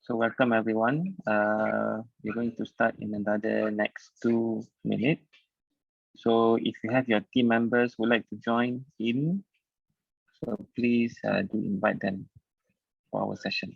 So welcome everyone. We're going to start in another next 2 minutes. So if you have your team members who would like to join in, so please do invite them for our session.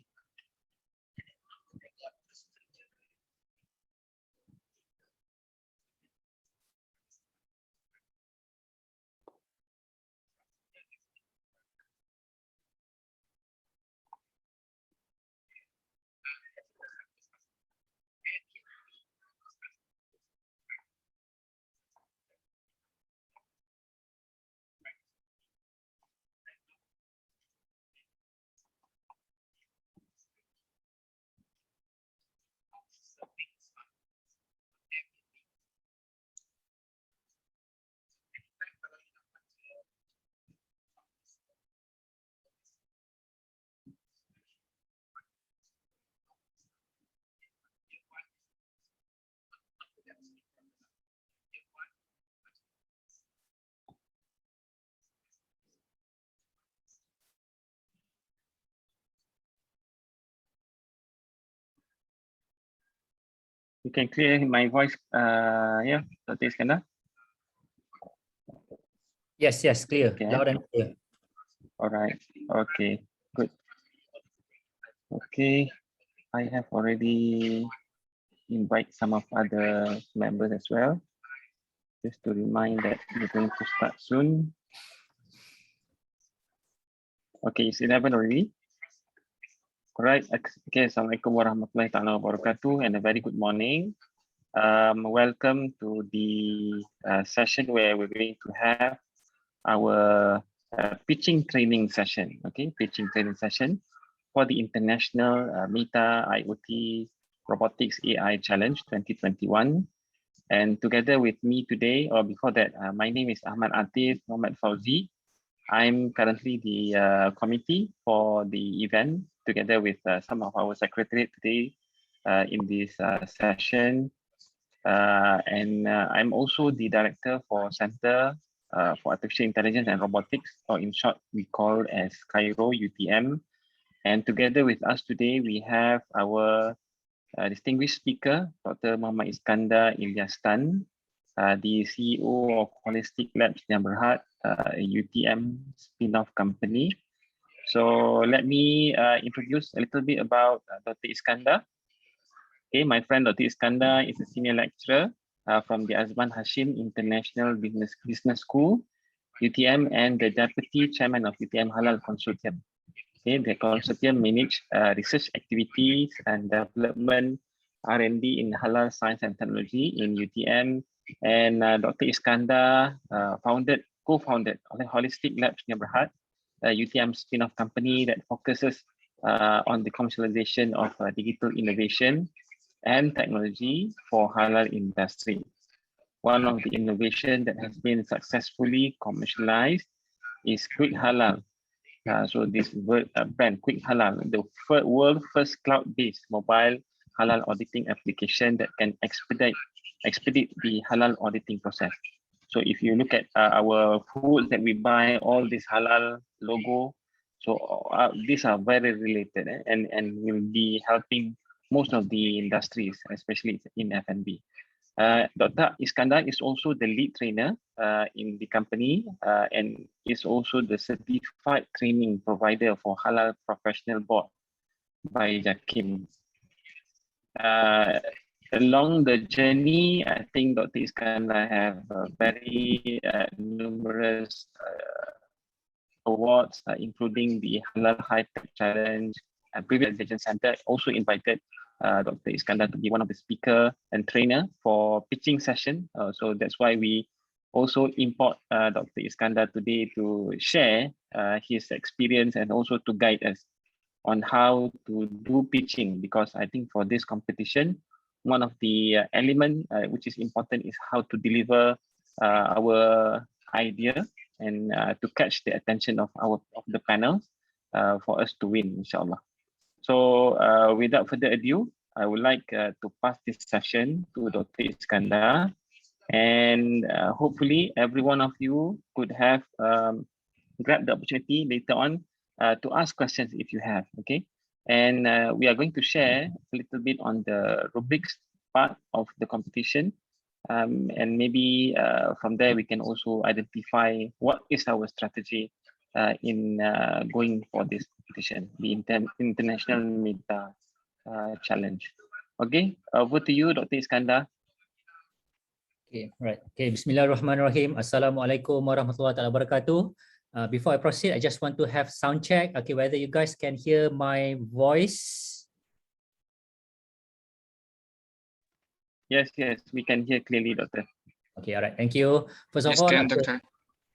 You can clear my voice, yeah, Dr. Iskandar? Yes, clear, Okay. loud and clear. All right, okay, good. Okay, I have already invited some of other members as well. Just to remind that we're going to start soon. Okay, it's 11 already. All right. Okay. Assalamualaikum warahmatullahi wabarakatuh, and a very good morning. Welcome to the session where we're going to have our pitching training session. Okay, pitching training session for the International MEITA IoT Robotics AI Challenge 2021. And together with me today, or before that, my name is Ahmad Athif Muhammad Fauzi. I'm currently the committee for the event, together with some of our secretariat today in this session. And I'm also the director for Center for Artificial Intelligence and Robotics, or in short, we call as CAIRO UTM. And together with us today, we have our distinguished speaker, Dr. Muhammad Iskandar Illyas, the CEO of HOLISTICS Lab Sdn Bhd, a UTM spin-off company. So let me introduce a little bit about Dr. Iskandar. Okay, my friend Dr. Iskandar is a senior lecturer from the Azman Hashim International Business School, UTM, and the deputy chairman of UTM Halal Consortium. Okay, the consortium manage research activities and development R&D in halal science and technology in UTM. And Dr. Iskandar co-founded HOLISTICS Lab Sdn Bhd, a UTM spin-off company that focuses on the commercialization of digital innovation and technology for halal industry. One of the innovation that has been successfully commercialized is Quick Halal. So this brand, Quick Halal, the world first cloud-based mobile halal auditing application that can expedite the halal auditing process. So if you look at our foods that we buy, all this halal logo, so these are very related and will be helping most of the industries, especially in F&B. Dr. Iskandar is also the lead trainer in the company and is also the certified training provider for Halal Professional Board by JAKIM. Along the journey, I think Dr. Iskandar have very numerous awards, including the Halal High Tech Challenge and Previous Education Center. Also invited Dr. Iskandar to be one of the speaker and trainer for pitching session. So that's why we also import Dr. Iskandar today to share his experience and also to guide us on how to do pitching, because I think for this competition, one of the element which is important is how to deliver our idea and to catch the attention of the panel for us to win, inshallah. So without further ado, I would like to pass this session to Dr. Iskandar, and hopefully every one of you could have grabbed the opportunity later on to ask questions if you have. Okay, And we are going to share a little bit on the rubrics part of the competition. And maybe from there, we can also identify what is our strategy in going for this competition, the International MEITA Challenge. Okay, over to you, Dr. Iskandar. Okay, right. Okay, Bismillahirrahmanirrahim. Assalamualaikum warahmatullahi wabarakatuh. Before I proceed, I just want to have sound check. Okay, whether you guys can hear my voice. Yes, we can hear clearly, Doctor. Okay, all right. Thank you. First of all, Doctor.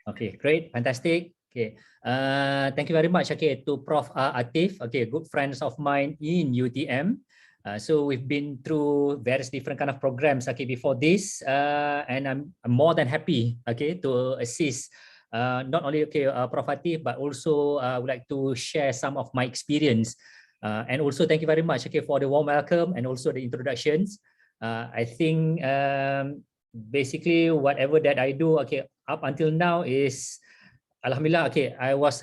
Okay, great, fantastic. Okay, thank you very much. Okay, to Prof Athif. Okay, good friends of mine in UTM. So we've been through various different kind of programs. Okay, before this, and I'm more than happy. Okay, to assist. Not only Prof Athif, but also would like to share some of my experience. And also thank you very much. Okay, for the warm welcome and also the introductions. I think basically whatever that I do, okay, up until now is Alhamdulillah, okay, I was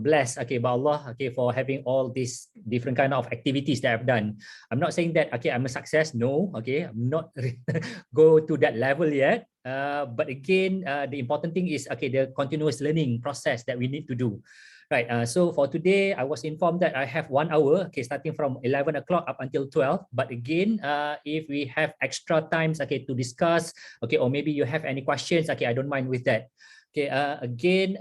blessed, okay, by Allah, okay, for having all these different kind of activities that I've done. I'm not saying that, okay, I'm a success. No, okay, I'm not go to that level yet. But again, the important thing is, okay, the continuous learning process that we need to do. Right, so for today, I was informed that I have 1 hour, okay, starting from 11 o'clock up until 12. But again, if we have extra times, okay, to discuss, okay, or maybe you have any questions, okay, I don't mind with that. Okay, again,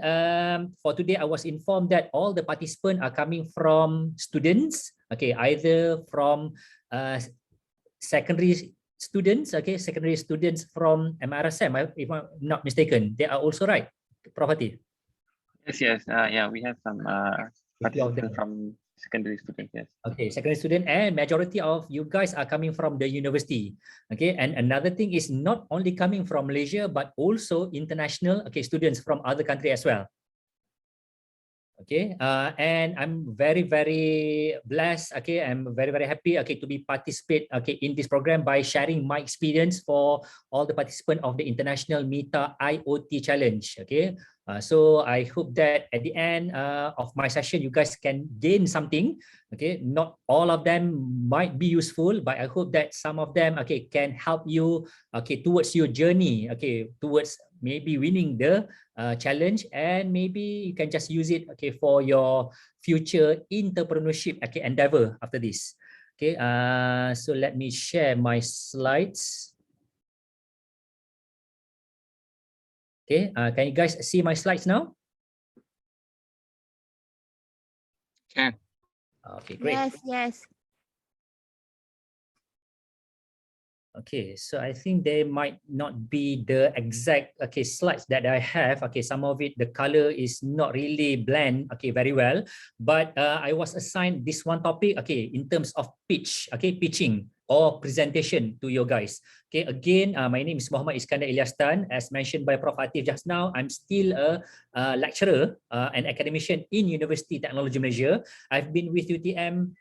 for today, I was informed that all the participants are coming from students, okay, either from secondary students, okay, secondary students from MRSM, if I'm not mistaken. They are also right, Prof. Athif? Yes, yeah, we have some participants from secondary students, yes. Okay, secondary student, and majority of you guys are coming from the university. Okay, and another thing is not only coming from Malaysia, but also international, okay, students from other country as well. Okay, and I'm very blessed. Okay, I'm very happy. Okay, to be participate. Okay, in this program by sharing my experience for all the participants of the International MEITA IoT Challenge. Okay, so I hope that at the end of my session, you guys can gain something. Okay, not all of them might be useful, but I hope that some of them, okay, can help you, okay, towards your journey. Okay, towards maybe winning the challenge, and maybe you can just use it, okay, for your future entrepreneurship, okay, endeavor after this. Okay, so let me share my slides. Okay, can you guys see my slides now? Can. Okay, great. Yes. Okay, so I think they might not be the exact, okay, slides that I have. Okay, some of it, the color is not really blend, okay, very well. But I was assigned this one topic, okay, in terms of pitch, okay, pitching or presentation to you guys. Okay, again, my name is Mohd Iskandar Illyas. As mentioned by Prof Athif just now, I'm still a lecturer, an academician in Universiti Teknologi Malaysia. I've been with UTM,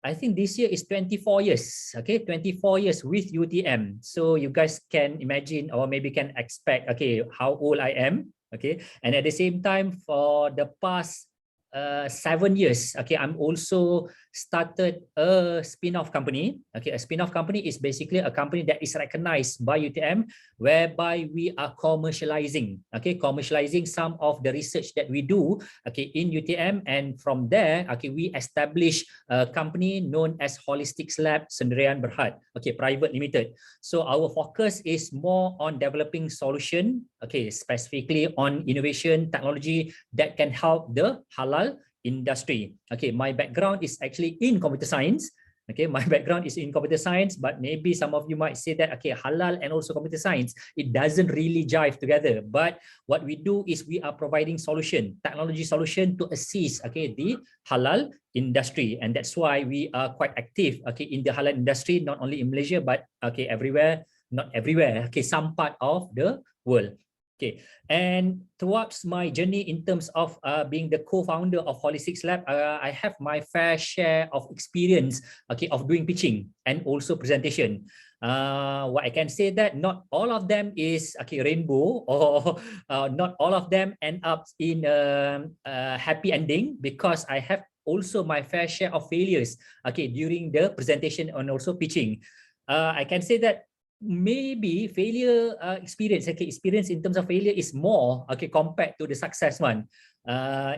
I think this year is 24 years, okay, 24 years with UTM. So you guys can imagine or maybe can expect, okay, how old I am, okay. And at the same time, for the past 7 years, okay, I'm also started a spin-off company. Okay, a spin-off company is basically a company that is recognized by UTM, whereby we are commercializing, okay, commercializing some of the research that we do, okay, in UTM. And from there, okay, we establish a company known as HOLISTICS Lab Sdn Bhd, okay, private limited. So our focus is more on developing solution, okay, specifically on innovation technology that can help the halal industry. Okay, my background is actually in computer science. Okay, my background is in computer science, but maybe some of you might say that, okay, halal and also computer science, it doesn't really jive together. But what we do is we are providing solution, technology solution to assist, okay, the halal industry. And that's why we are quite active, okay, in the halal industry, not only in Malaysia, but okay, everywhere, not everywhere, okay, some part of the world. Okay, and towards my journey in terms of being the co-founder of HOLISTICS Lab, I have my fair share of experience, okay, of doing pitching and also presentation. What I can say that not all of them is, okay, rainbow, or not all of them end up in a happy ending, because I have also my fair share of failures, okay, during the presentation and also pitching. I can say that maybe failure experience, okay, experience in terms of failure is more, okay, compared to the success one.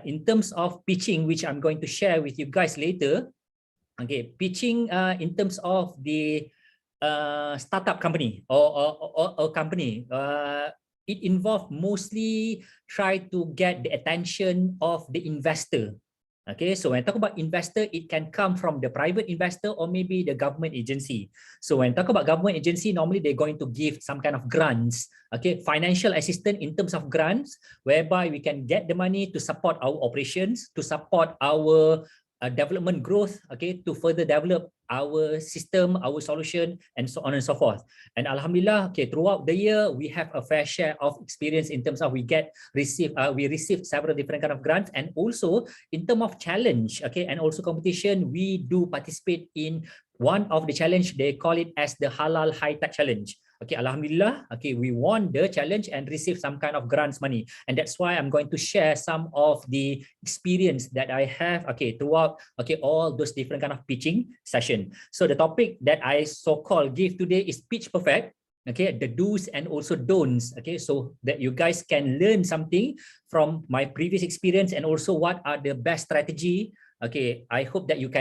In terms of pitching, which I'm going to share with you guys later, okay, pitching in terms of the startup company or company, it involved mostly try to get the attention of the investor. Okay, so when I talk about investor, it can come from the private investor or maybe the government agency. So when I talk about government agency, normally they're going to give some kind of grants, okay, financial assistance in terms of grants, whereby we can get the money to support our operations, to support our development growth, okay, to further develop our system, our solution, and so on and so forth. And alhamdulillah, okay, throughout the year we have a fair share of experience in terms of we received several different kind of grants, and also in terms of challenge, okay, and also competition, we do participate in one of the challenge. They call it as the Halal High Tech Challenge. Okay, alhamdulillah, okay, we won the challenge and received some kind of grants money, and that's why I'm going to share some of the experience that I have, okay, throughout, okay, all those different kind of pitching session. So the topic that I so-called give today is Pitch Perfect, okay, the do's and also don'ts, okay, so that you guys can learn something from my previous experience and also what are the best strategy. Okay, I hope that you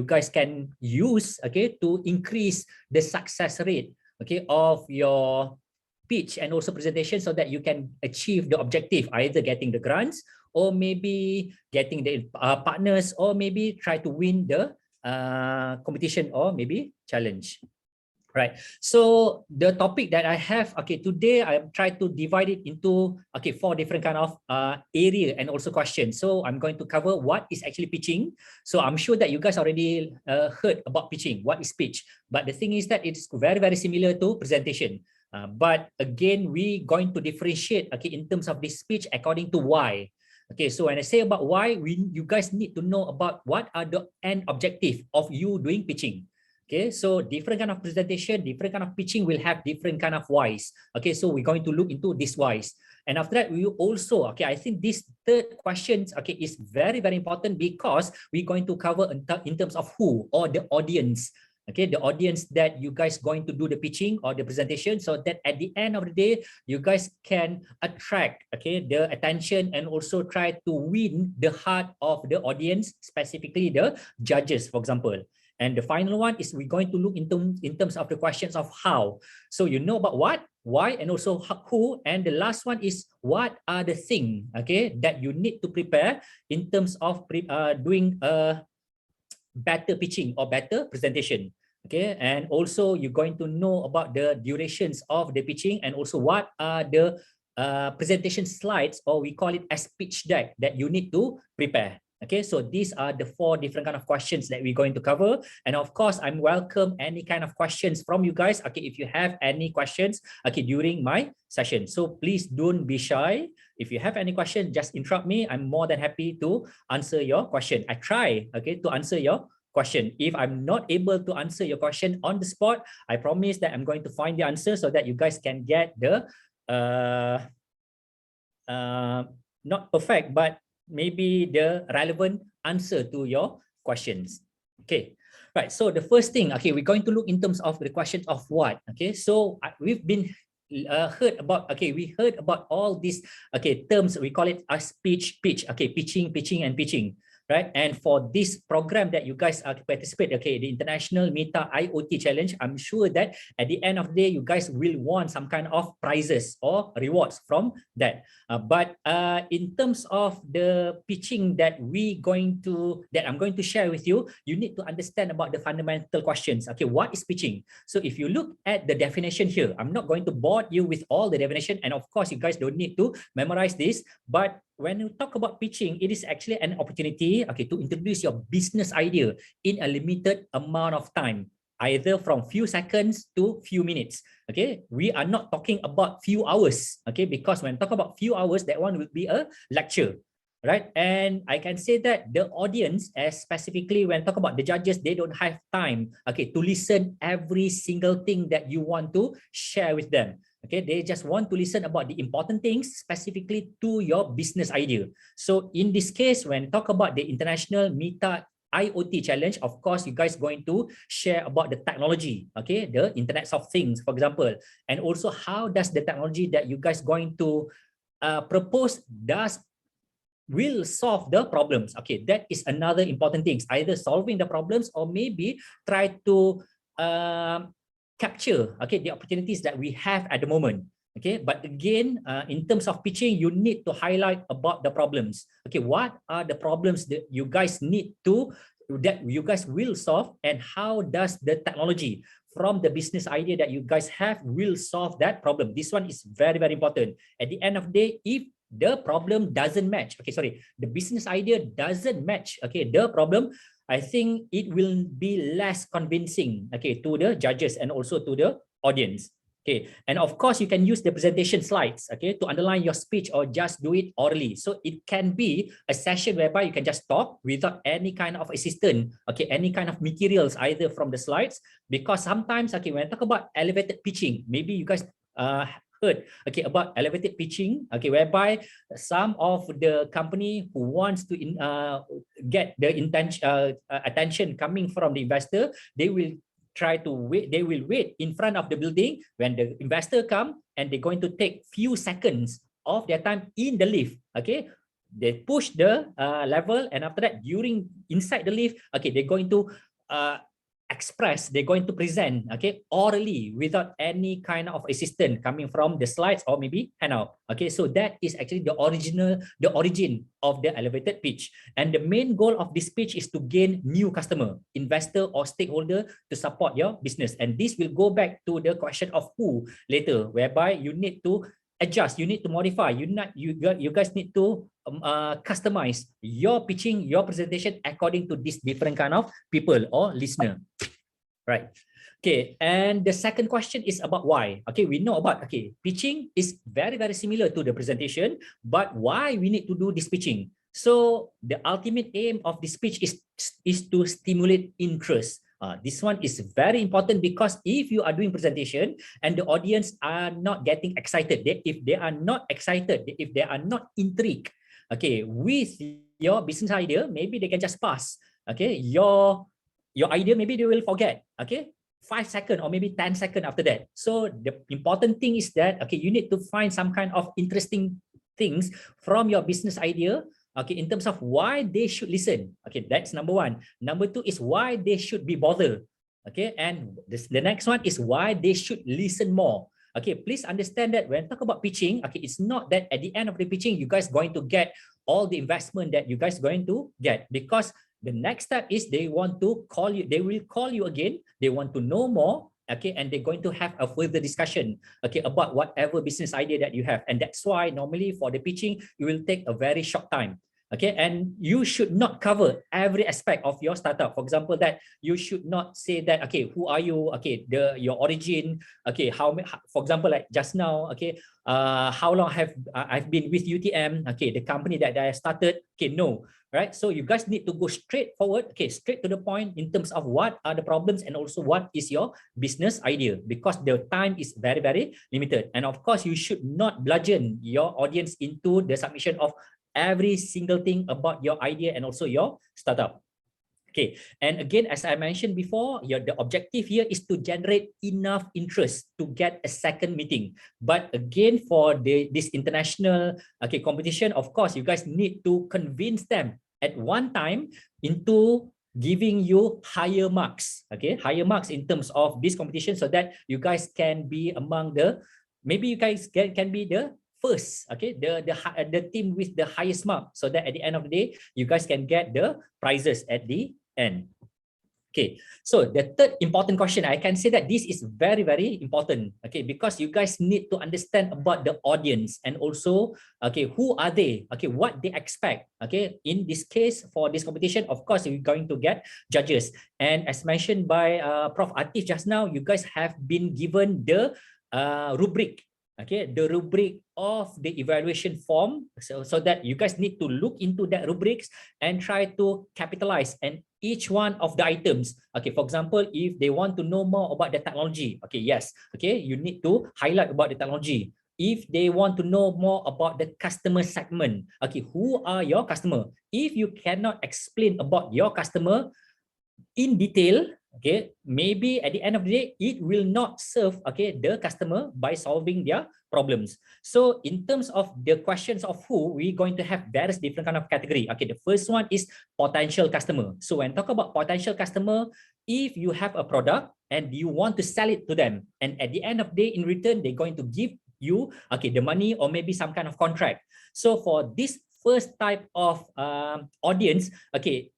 guys can use, okay, to increase the success rate, okay, of your pitch and also presentation, so that you can achieve the objective, either getting the grants or maybe getting the partners, or maybe try to win the competition or maybe challenge. Right, so the topic that I have, okay, today I try to divide it into, okay, 4 different kind of area and also questions. So I'm going to cover what is actually pitching. So I'm sure that you guys already heard about pitching, what is pitch, but the thing is that it's very, very similar to presentation. But again, we going to differentiate, okay, in terms of this speech according to why. Okay, so when I say about why, you guys need to know about what are the end objective of you doing pitching. Okay, so different kind of presentation, different kind of pitching will have different kind of whys. Okay, so we're going to look into this whys. And after that, we also, okay, I think this third question, okay, is very, very important, because we're going to cover in terms of who or the audience. Okay, the audience that you guys going to do the pitching or the presentation, so that at the end of the day, you guys can attract, okay, the attention and also try to win the heart of the audience, specifically the judges, for example. And the final one is we're going to look into in terms of the questions of how. So you know about what, why, and also who. And the last one is what are the things, okay, that you need to prepare in terms of doing a better pitching or better presentation. Okay, and also you're going to know about the durations of the pitching, and also what are the presentation slides, or we call it as pitch deck, that you need to prepare. Okay, so these are the 4 different kind of questions that we're going to cover. And of course, I'm welcome any kind of questions from you guys. Okay, if you have any questions, okay, during my session. So please don't be shy. If you have any question, just interrupt me. I'm more than happy to answer your question. I try, okay, to answer your question. If I'm not able to answer your question on the spot, I promise that I'm going to find the answer so that you guys can get the not perfect, but maybe the relevant answer to your questions. Okay, right, so the first thing, okay, we're going to look in terms of the question of what. Okay, so we've been heard about, okay, we heard about all these, okay, terms, we call it as pitch, okay, pitching, and pitching. Right, and for this program that you guys participate, okay, the International MEITA IoT Challenge, I'm sure that at the end of the day, you guys will want some kind of prizes or rewards from that. But in terms of the pitching that I'm going to share with you, you need to understand about the fundamental questions. Okay, what is pitching? So if you look at the definition here, I'm not going to bore you with all the definition, and of course, you guys don't need to memorize this, but when you talk about pitching, it is actually an opportunity, okay, to introduce your business idea in a limited amount of time, either from few seconds to few minutes. Okay, we are not talking about few hours, okay, because when talk about few hours, that one will be a lecture, right? And I can say that the audience, as specifically when talk about the judges, they don't have time, okay, to listen every single thing that you want to share with them. Okay, they just want to listen about the important things specifically to your business idea. So in this case, when talk about the International MEITA IoT challenge, of course, you guys going to share about the technology, okay, the Internet of Things, for example, and also how does the technology that you guys going to propose will solve the problems. Okay, that is another important thing, either solving the problems or maybe try to capture, okay, the opportunities that we have at the moment. Okay, but again, in terms of pitching, you need to highlight about the problems. Okay, what are the problems that you guys need to, that you guys will solve, and how does the technology from the business idea that you guys have will solve that problem? This one is very, very important. At the end of the day, if the problem doesn't match, okay, sorry, the business idea doesn't match, okay, the problem, I think it will be less convincing, okay, to the judges and also to the audience. Okay, and of course you can use the presentation slides, okay, to underline your speech or just do it orally. So it can be a session whereby you can just talk without any kind of assistant, okay, any kind of materials either from the slides, because sometimes, okay, when I talk about elevated pitching, maybe you guys heard, okay, about elevated pitching, okay, whereby some of the company who wants to get the attention coming from the investor, they will try to wait, they will wait in front of the building when the investor come, and they're going to take few seconds of their time in the lift, okay, they push the level, and after that, during inside the lift, okay, they're going to express, they're going to present, okay, orally without any kind of assistance coming from the slides or maybe handout. Okay, so that is actually the origin of the elevated pitch, and the main goal of this pitch is to gain new customer, investor or stakeholder to support your business. And this will go back to the question of who later, whereby you need to adjust, you need to modify, you guys need to customize your pitching, your presentation according to this different kind of people or listener, right? Okay, and the second question is about why. Okay, we know about, okay, pitching is very, very similar to the presentation, but why we need to do this pitching? So the ultimate aim of this pitch is to stimulate interest. This one is very important, because if you are doing presentation and the audience are not getting excited, if they are not excited, if they are not intrigued, okay, with your business idea, maybe they can just pass. Okay, your idea, maybe they will forget. Okay, 5 seconds or maybe 10 seconds after that. So the important thing is that, okay, you need to find some kind of interesting things from your business idea, okay, in terms of why they should listen. Okay, that's number one. Number two is why they should be bothered. Okay, and the next one is why they should listen more. Okay, please understand that when talk about pitching, okay, it's not that at the end of the pitching you guys going to get all the investment that you guys going to get, because the next step is they want to call you, they will call you again, they want to know more, okay, and they're going to have a further discussion, okay, about whatever business idea that you have. And that's why normally for the pitching, it will take a very short time. Okay, and you should not cover every aspect of your startup. For example, that you should not say that, okay, who are you? Okay, your origin. Okay, for example, like just now, okay, how long have I've been with UTM? Okay, the company that I started. Okay, no, right? So you guys need to go straight forward. Okay, straight to the point in terms of what are the problems and also what is your business idea, because the time is very, very limited. And of course, you should not bludgeon your audience into the submission of every single thing about your idea and also your startup. Okay, and again, as I mentioned before, the objective here is to generate enough interest to get a second meeting. But again, for this international, okay, competition, of course, you guys need to convince them at one time into giving you higher marks, okay, higher marks in terms of this competition, so that you guys can be among the, maybe you guys can be the first, okay, the team with the highest mark, so that at the end of the day, you guys can get the prizes at the end. Okay, so the third important question, I can say that this is very, very important, okay, because you guys need to understand about the audience and also, okay, who are they, okay, what they expect. Okay, in this case, for this competition, of course, you're going to get judges. And as mentioned by Prof. Athif just now, you guys have been given the rubric. okay, the rubric of the evaluation form, so that you guys need to look into that rubrics and try to capitalize and each one of the items. Okay, for example, if they want to know more about the technology, okay, yes, okay, you need to highlight about the technology. If they want to know more about the customer segment, okay, who are your customer? If you cannot explain about your customer in detail, okay, maybe at the end of the day it will not serve, okay, the customer by solving their problems. So in terms of the questions of who, we're going to have various different kind of category. Okay, the first one is potential customer. So when talk about potential customer, if you have a product and you want to sell it to them, and at the end of the day in return they're going to give you, okay, the money or maybe some kind of contract. So for this first type of audience, okay,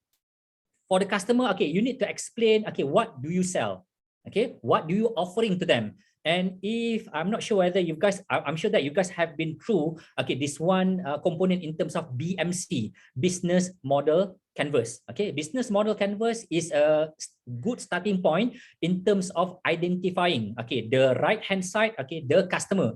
for the customer, okay, you need to explain, okay, what do you sell? Okay, what do you offering to them? And if I'm not sure whether you guys, I'm sure that you guys have been through, okay, this one component in terms of BMC, business model canvas. Okay, business model canvas is a good starting point in terms of identifying, okay, the right hand side, okay, the customer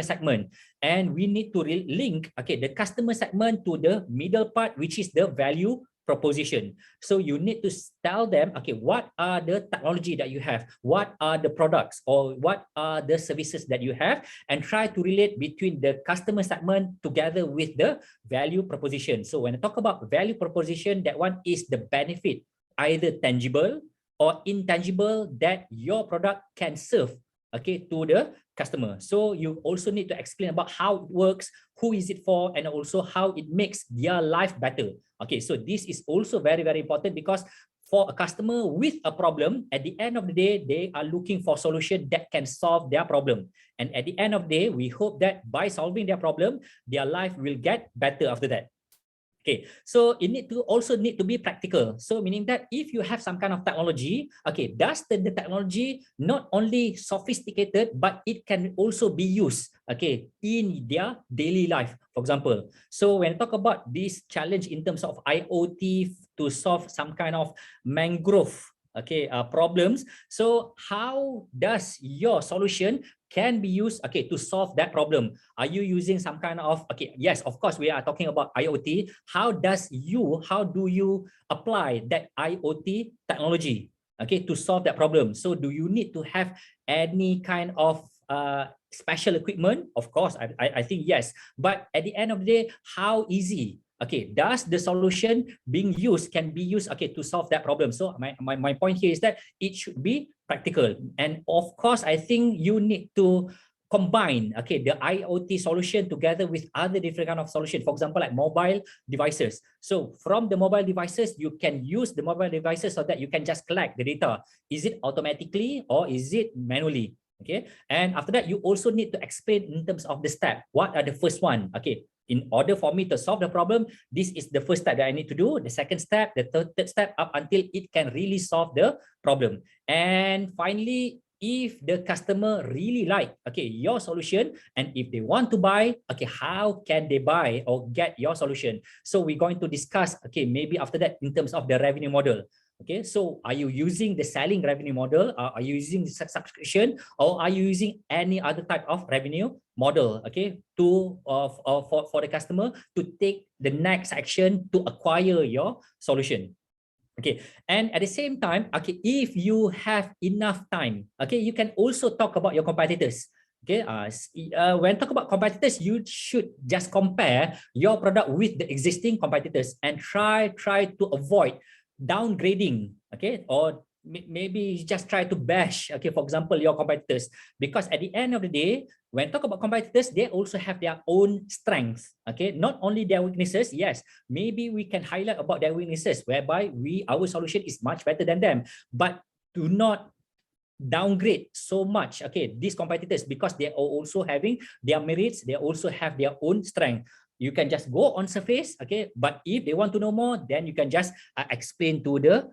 segment, and we need to link, okay, the customer segment to the middle part, which is the value proposition. So you need to tell them, okay, what are the technology that you have, what are the products or what are the services that you have, and try to relate between the customer segment together with the value proposition. So when I talk about value proposition, that one is the benefit, either tangible or intangible, that your product can serve, okay, to the customer. So you also need to explain about how it works, who is it for, and also how it makes their life better. Okay, so this is also very, very important, because for a customer with a problem, at the end of the day, they are looking for a solution that can solve their problem. And at the end of the day, we hope that by solving their problem, their life will get better after that. Okay, so it also need to be practical. So meaning that if you have some kind of technology, okay, does the technology not only sophisticated, but it can also be used, okay, in their daily life, for example. So when I talk about this challenge in terms of IoT to solve some kind of mangrove, okay, problems, so how does your solution can be used, okay, to solve that problem? Are you using some kind of, okay, yes, of course we are talking about IoT. How do you apply that IoT technology, okay, to solve that problem? So do you need to have any kind of special equipment? Of course, I think yes. But at the end of the day, how easy, okay, does the solution being used can be used, okay, to solve that problem? So my point here is that it should be practical. And of course, I think you need to combine, okay, the IoT solution together with other different kind of solution. For example, like mobile devices. So from the mobile devices, you can use the mobile devices so that you can just collect the data. Is it automatically or is it manually? Okay, and after that, you also need to explain in terms of the step. What are the first one? Okay, in order for me to solve the problem, this is the first step that I need to do. The second step, the third step, up until it can really solve the problem. And finally, if the customer really like, okay, your solution, and if they want to buy, okay, how can they buy or get your solution? So we're going to discuss, okay, maybe after that in terms of the revenue model. Okay, so are you using the selling revenue model? Are you using the subscription, or are you using any other type of revenue model? Okay, to for the customer to take the next action to acquire your solution. Okay, and at the same time, okay, if you have enough time, okay, you can also talk about your competitors. Okay, when talk about competitors, you should just compare your product with the existing competitors and try to avoid downgrading, okay, or maybe just try to bash, okay, for example, your competitors, because at the end of the day, when talk about competitors, they also have their own strengths, okay, not only their weaknesses. Yes, maybe we can highlight about their weaknesses, whereby our solution is much better than them, but do not downgrade so much, okay, these competitors, because they are also having their merits, they also have their own strength. You can just go on surface, okay, but if they want to know more, then you can just explain to the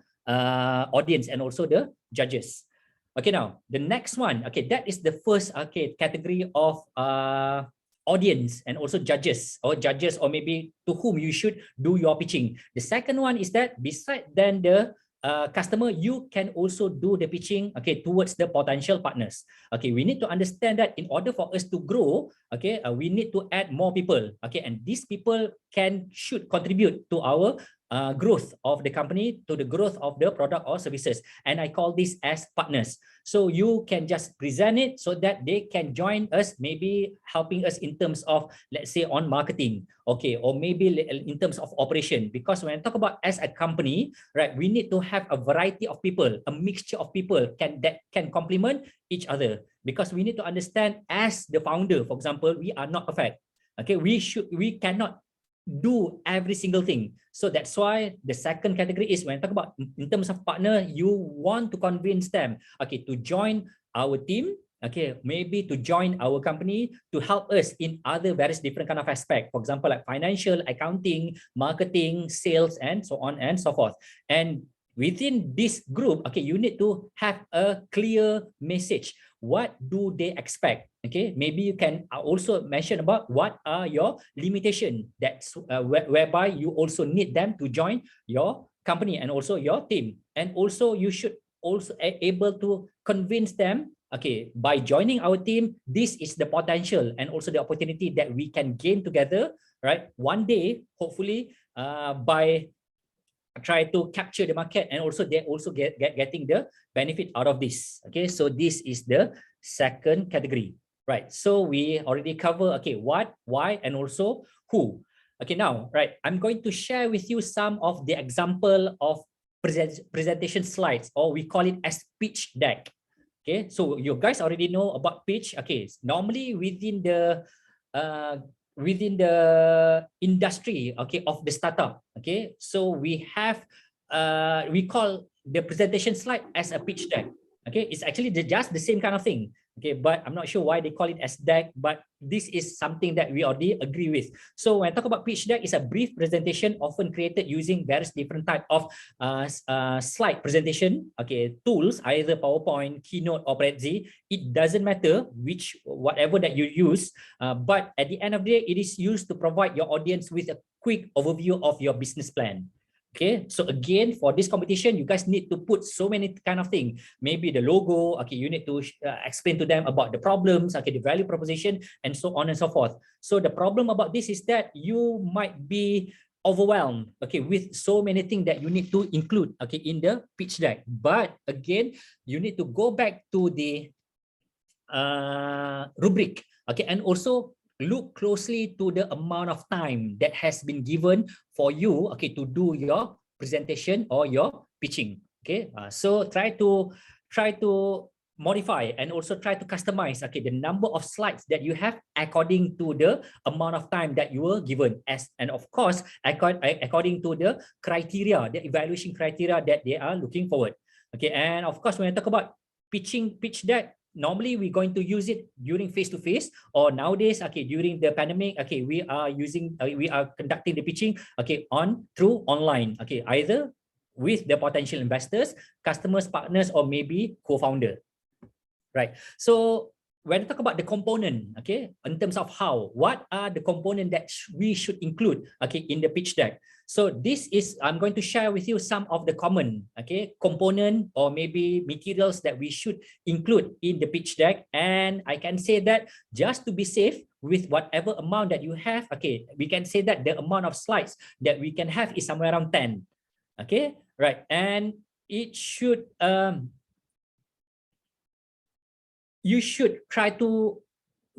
audience and also the judges. Okay, now the next one, okay, that is the first, okay, category of audience and also judges, or maybe to whom you should do your pitching. The second one is that beside then the customer, you can also do the pitching, okay, towards the potential partners. Okay, we need to understand that in order for us to grow, okay, we need to add more people, okay, and these people should contribute to our growth of the company, to the growth of the product or services, and I call this as partners. So you can just present it so that they can join us, maybe helping us in terms of, let's say, on marketing, okay, or maybe in terms of operation. Because when I talk about as a company, right, we need to have a variety of people, a mixture of people that can complement each other. Because we need to understand, as the founder, for example, we are not perfect. Okay, we cannot do every single thing. So that's why the second category is, when I talk about in terms of partner, you want to convince them, okay, to join our team, okay, maybe to join our company to help us in other various different kind of aspect. For example, like financial, accounting, marketing, sales, and so on and so forth. And within this group, okay, you need to have a clear message. What do they expect? Okay, maybe you can also mention about what are your limitation, that's whereby you also need them to join your company and also your team. And also you should also able to convince them, okay, by joining our team, this is the potential and also the opportunity that we can gain together, right? One day, hopefully, by try to capture the market, and also they also getting the benefit out of this. Okay, so this is the second category, right? So we already cover, okay, what, why, and also who. Okay, now, right, I'm going to share with you some of the example of presentation slides, or we call it as pitch deck. Okay, so you guys already know about pitch. Okay, normally within the industry, okay, of the startup, okay, so we have we call the presentation slide as a pitch deck. Okay, it's actually just the same kind of thing. Okay, but I'm not sure why they call it as deck, but this is something that we already agree with. So when I talk about pitch deck, it's a brief presentation often created using various different type of slide presentation, okay, tools, either PowerPoint, Keynote, or Prezi. It doesn't matter whatever that you use, but at the end of the day, it is used to provide your audience with a quick overview of your business plan. Okay, so again, for this competition, you guys need to put so many kind of thing. Maybe the logo, okay, you need to explain to them about the problems, okay, the value proposition, and so on and so forth. So the problem about this is that you might be overwhelmed, okay, with so many things that you need to include, okay, in the pitch deck. But again, you need to go back to the rubric, okay, and also look closely to the amount of time that has been given for you, okay, to do your presentation or your pitching. Okay, so try to modify and also try to customize, okay, the number of slides that you have according to the amount of time that you were given, and of course according to the criteria, the evaluation criteria that they are looking forward. Okay, and of course when I talk about pitch deck, normally we're going to use it during face-to-face, or nowadays, okay, during the pandemic, okay, we are conducting the pitching, okay, through online, okay, either with the potential investors, customers, partners, or maybe co-founder, right? So when I talk about the component, okay, in terms of what are the components that we should include, okay, in the pitch deck. So this is, I'm going to share with you some of the common, okay, component or maybe materials that we should include in the pitch deck. And I can say that just to be safe, with whatever amount that you have, okay, we can say that the amount of slides that we can have is somewhere around 10. Okay, right, and it should you should try to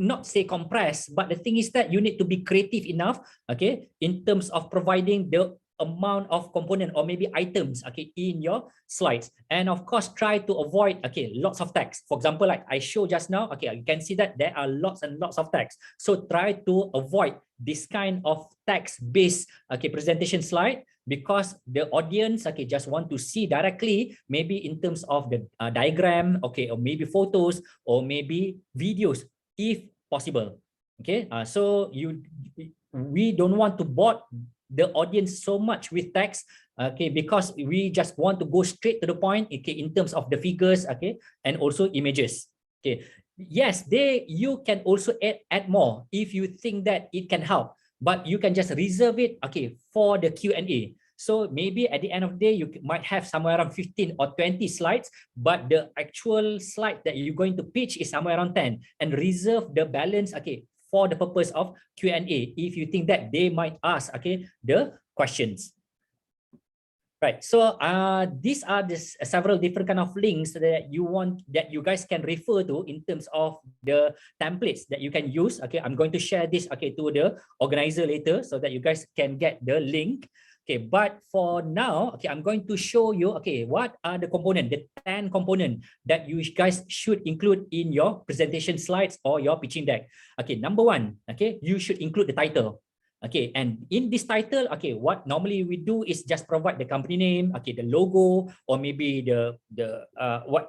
not say compress, but the thing is that you need to be creative enough, okay, in terms of providing the amount of component or maybe items, okay, in your slides. And of course, try to avoid, okay, lots of text. For example, like I showed just now, okay, you can see that there are lots and lots of text. So try to avoid this kind of text-based, okay, presentation slide, because the audience, okay, just want to see directly, maybe in terms of the diagram, okay, or maybe photos, or maybe videos, if possible. Okay, so we don't want to bore the audience so much with text, okay, because we just want to go straight to the point, okay, in terms of the figures, okay, and also images. Okay, yes, you can also add more if you think that it can help, but you can just reserve it, okay, for the Q&A. So maybe at the end of the day, you might have somewhere around 15 or 20 slides, but the actual slide that you're going to pitch is somewhere around 10, and reserve the balance, okay, for the purpose of Q&A if you think that they might ask, okay, the questions. Right, so these are the several different kind of links that you guys can refer to in terms of the templates that you can use. Okay, I'm going to share this, okay, to the organizer later so that you guys can get the link. Okay, but for now, okay, I'm going to show you, okay, what are the components, the 10 components that you guys should include in your presentation slides or your pitching deck. Okay, number one, okay, you should include the title. Okay, and in this title, okay, what normally we do is just provide the company name, okay, the logo, or maybe the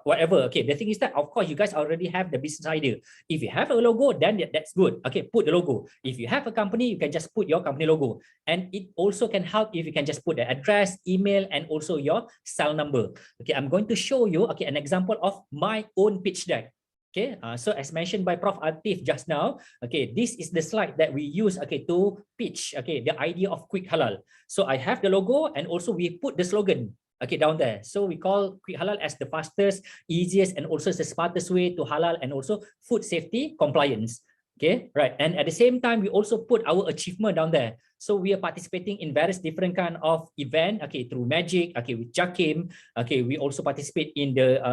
whatever. Okay, the thing is that of course you guys already have the business idea. If you have a logo, then that's good. Okay, put the logo. If you have a company, you can just put your company logo, and it also can help if you can just put the address, email, and also your cell number. Okay, I'm going to show you, okay, an example of my own pitch deck. Okay, so as mentioned by Prof Athif just now, okay, this is the slide that we use, okay, to pitch, okay, the idea of quick halal. So I have the logo, and also we put the slogan, okay, down there. So we call quick halal as the fastest, easiest, and also the smartest way to halal and also food safety compliance. Okay, right, and at the same time we also put our achievement down there. So we are participating in various different kind of event, okay, through Magic, okay, with Jakim, okay, we also participate in the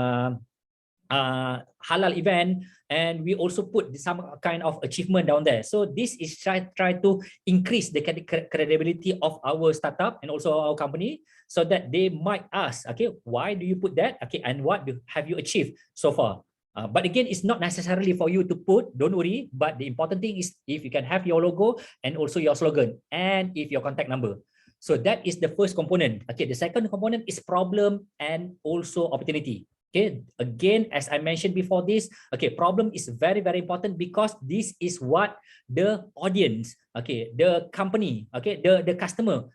halal event, and we also put some kind of achievement down there. So this is try to increase the credibility of our startup and also our company, so that they might ask, okay, why do you put that, okay, and what have you achieved so far. But again, it's not necessarily for you to put, don't worry, but the important thing is if you can have your logo and also your slogan and if your contact number. So that is the first component. Okay, the second component is problem and also opportunity. Okay, again, as I mentioned before this, okay, problem is very, very important because this is what the audience, okay, the company, okay, the customer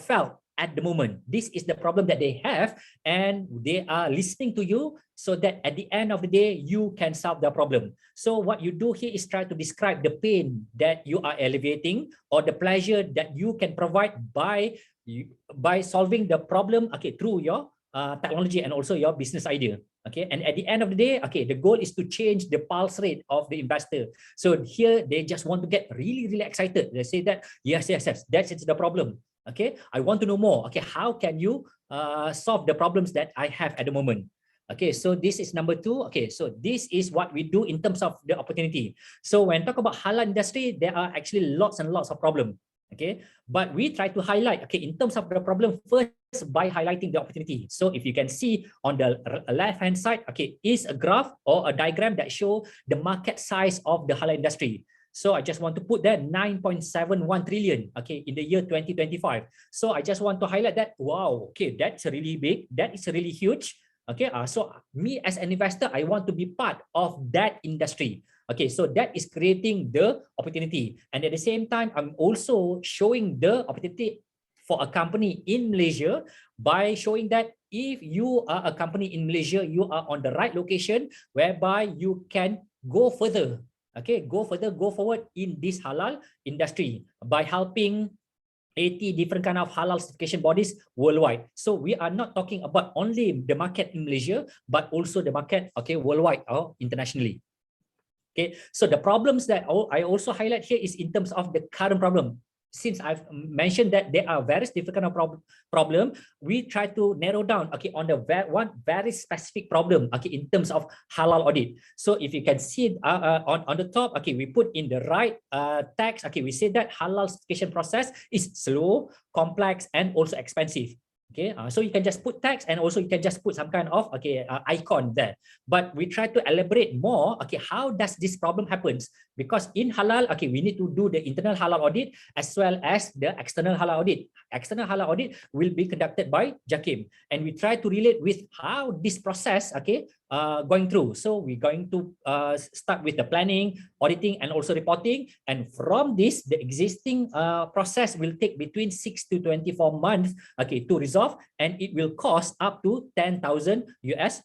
felt at the moment. This is the problem that they have, and they are listening to you so that at the end of the day, you can solve the problem. So what you do here is try to describe the pain that you are alleviating or the pleasure that you can provide by solving the problem, okay, through your technology and also your business idea. Okay, and at the end of the day, okay, the goal is to change the pulse rate of the investor. So here they just want to get really, really excited. They say that yes, that's the problem. Okay, I want to know more. Okay, how can you solve the problems that I have at the moment? Okay, so this is number two. Okay, so this is what we do in terms of the opportunity. So when talk about halal industry, there are actually lots and lots of problems. Okay, but we try to highlight, okay, in terms of the problem first by highlighting the opportunity. So if you can see on the left hand side, okay, is a graph or a diagram that show the market size of the halal industry. So I just want to put that 9.71 trillion, okay, in the year 2025. So I just want to highlight that, wow, okay, that's really big, that is really huge. Okay, so me as an investor, I want to be part of that industry. Okay, so that is creating the opportunity. And at the same time, I'm also showing the opportunity for a company in Malaysia by showing that if you are a company in Malaysia, you are on the right location whereby you can go further. Okay, go forward in this halal industry by helping 80 different kind of halal certification bodies worldwide. So we are not talking about only the market in Malaysia, but also the market, okay, worldwide or internationally. Okay, so the problems that I also highlight here is in terms of the current problem. Since I've mentioned that there are various different kind of problem, we try to narrow down, okay, on the one very specific problem, okay, in terms of halal audit. So if you can see on the top, okay, we put in the right text, okay, we say that halal certification process is slow, complex, and also expensive. Okay, so you can just put text and also you can just put some kind of, okay, icon there. But we try to elaborate more, okay, how does this problem happens? Because in halal, okay, we need to do the internal halal audit as well as the external halal audit. External halal audit will be conducted by Jakim, and we try to relate with how this process, okay, going through. So we're going to start with the planning, auditing, and also reporting. And from this, the existing process will take between 6 to 24 months, okay, to resolve, and it will cost up to $10,000 US.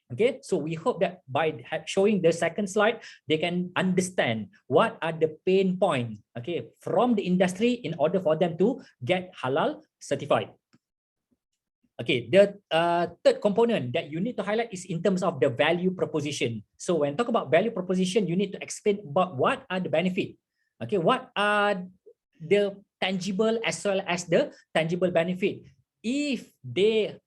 Okay, so we hope that by showing the second slide, they can understand what are the pain points, okay, from the industry in order for them to get halal certified. Okay, the third component that you need to highlight is in terms of the value proposition. So when talk about value proposition, you need to explain about what are the benefit. Okay, what are the tangible as well as the tangible benefit if they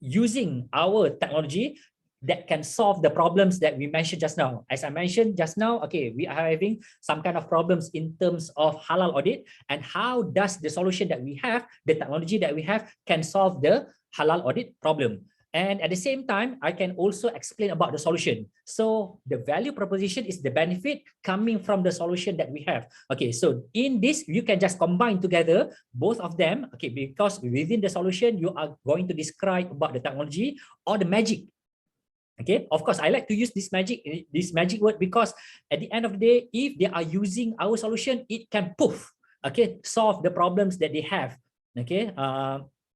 using our technology that can solve the problems that we mentioned just now. As I mentioned just now, okay, we are having some kind of problems in terms of halal audit, and how does the solution that we have, the technology that we have, can solve the halal audit problem. And at the same time, I can also explain about the solution. So the value proposition is the benefit coming from the solution that we have. Okay, so in this, you can just combine together both of them, okay, because within the solution, you are going to describe about the technology or the magic. Okay, of course, I like to use this magic word because at the end of the day, if they are using our solution, it can okay, solve the problems that they have, okay,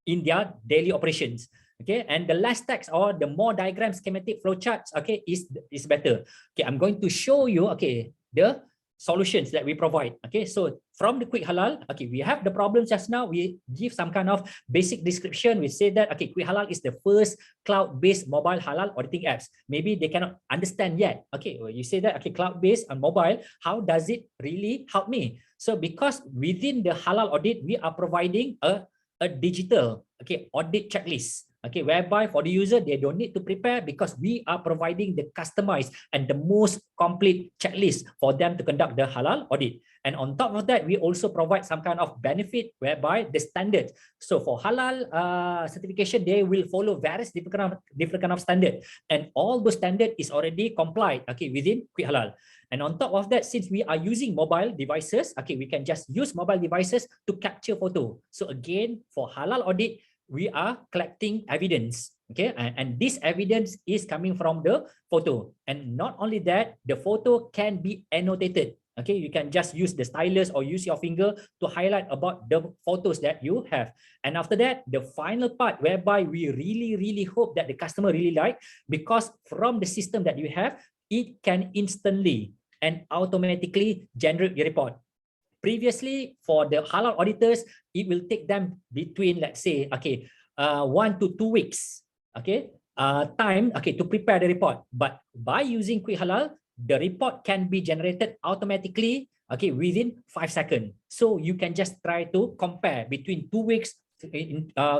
in their daily operations. Okay, and the less text or the more diagram schematic flowcharts, okay, is better. Okay, I'm going to show you, okay, the solutions that we provide. Okay, so from the Quick Halal, okay, we have the problems just now. We give some kind of basic description. We say that, okay, Quick Halal is the first cloud-based mobile halal auditing apps. Maybe they cannot understand yet. Okay, well, you say that, okay, cloud-based and mobile, how does it really help me? So because within the halal audit, we are providing a digital, okay, audit checklist. Okay, whereby for the user, they don't need to prepare because we are providing the customized and the most complete checklist for them to conduct the halal audit. And on top of that, we also provide some kind of benefit whereby the standards. So for halal certification, they will follow various different kind of standard, and all those standard is already complied, okay, within Quick Halal. And on top of that, since we are using mobile devices, okay, we can just use mobile devices to capture photo. So again, for halal audit, we are collecting evidence, okay, and this evidence is coming from the photo. And not only that, the photo can be annotated. Okay, you can just use the stylus or use your finger to highlight about the photos that you have. And after that, the final part whereby we really hope that the customer really like, because from the system that you have, it can instantly and automatically generate the report. Previously, for the halal auditors, it will take them between, let's say, okay, 1 to 2 weeks, okay, time, okay, to prepare the report. But by using Quick Halal, the report can be generated automatically, okay, within 5 seconds. So you can just try to compare between 2 weeks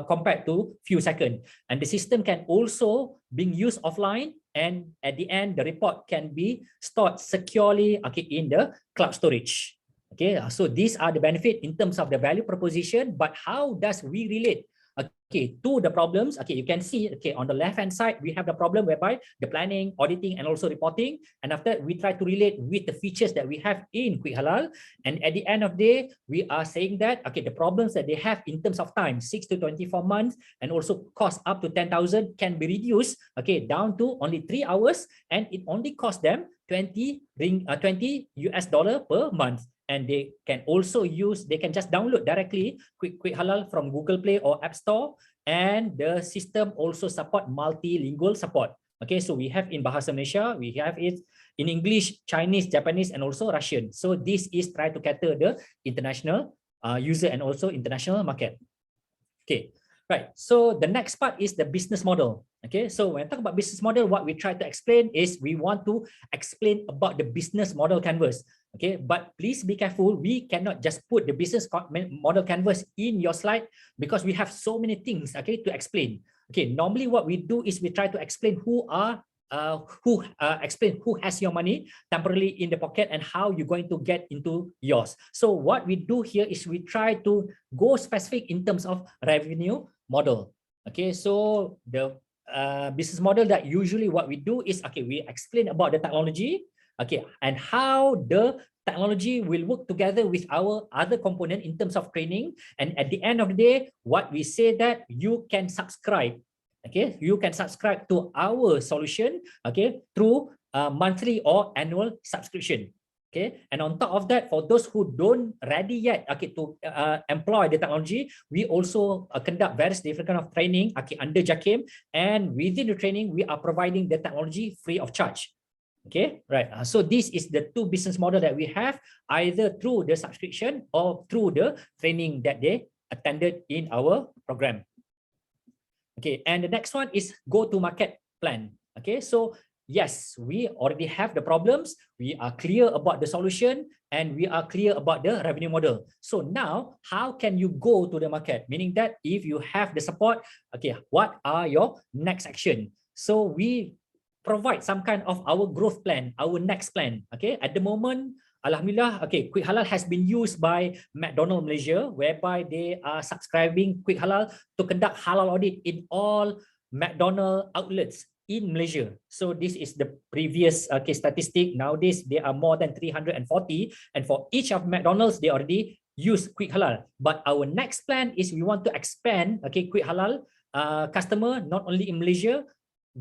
compared to few seconds. And the system can also being used offline, and at the end, the report can be stored securely, okay, in the cloud storage. Okay, so these are the benefit in terms of the value proposition, but how does we relate, okay, to the problems? Okay, you can see, okay, on the left hand side, we have the problem whereby the planning, auditing, and also reporting. And after we try to relate with the features that we have in Quick Halal. And at the end of the day, we are saying that, okay, the problems that they have in terms of time, 6 to 24 months, and also cost up to 10,000 can be reduced, okay, down to only 3 hours, and it only costs them $20 US per month. And they can also use, they can just download directly Quick Halal from Google Play or App Store, and the system also support multilingual support. Okay, so we have in Bahasa Malaysia, we have it in English, Chinese, Japanese, and also Russian. So this is try to cater the international user and also international market. Okay, right. So the next part is the business model. Okay, so when I talk about business model, what we try to explain is we want to explain about the business model canvas. Okay, but please be careful. We cannot just put the business model canvas in your slide because we have so many things, okay, to explain. Okay, normally what we do is we try to explain explain who has your money temporarily in the pocket and how you're going to get into yours. So what we do here is we try to go specific in terms of revenue model. Okay, so the business model that usually what we do is, okay, we explain about the technology, okay, and how the technology will work together with our other component in terms of training. And at the end of the day, what we say that you can subscribe, okay, you can subscribe to our solution, okay, through monthly or annual subscription. Okay, and on top of that, for those who don't ready yet, okay, to employ the technology, we also conduct various different kind of training, okay, under JAKIM, and within the training, we are providing the technology free of charge. Okay, right. So this is the two business model that we have, either through the subscription or through the training that they attended in our program. Okay, and the next one is go-to-market plan. Okay, so yes, we already have the problems, we are clear about the solution, and we are clear about the revenue model. So now, how can you go to the market? Meaning that if you have the support, okay, what are your next action? So we provide some kind of our growth plan, our next plan. Okay, at the moment, Alhamdulillah, okay, Quick Halal has been used by McDonald's Malaysia, whereby they are subscribing Quick Halal to conduct halal audit in all McDonald's outlets in Malaysia. So this is the previous statistic. Nowadays, there are more than 340, and for each of McDonald's, they already use Quick Halal. But our next plan is we want to expand, okay, Quick Halal customer not only in Malaysia,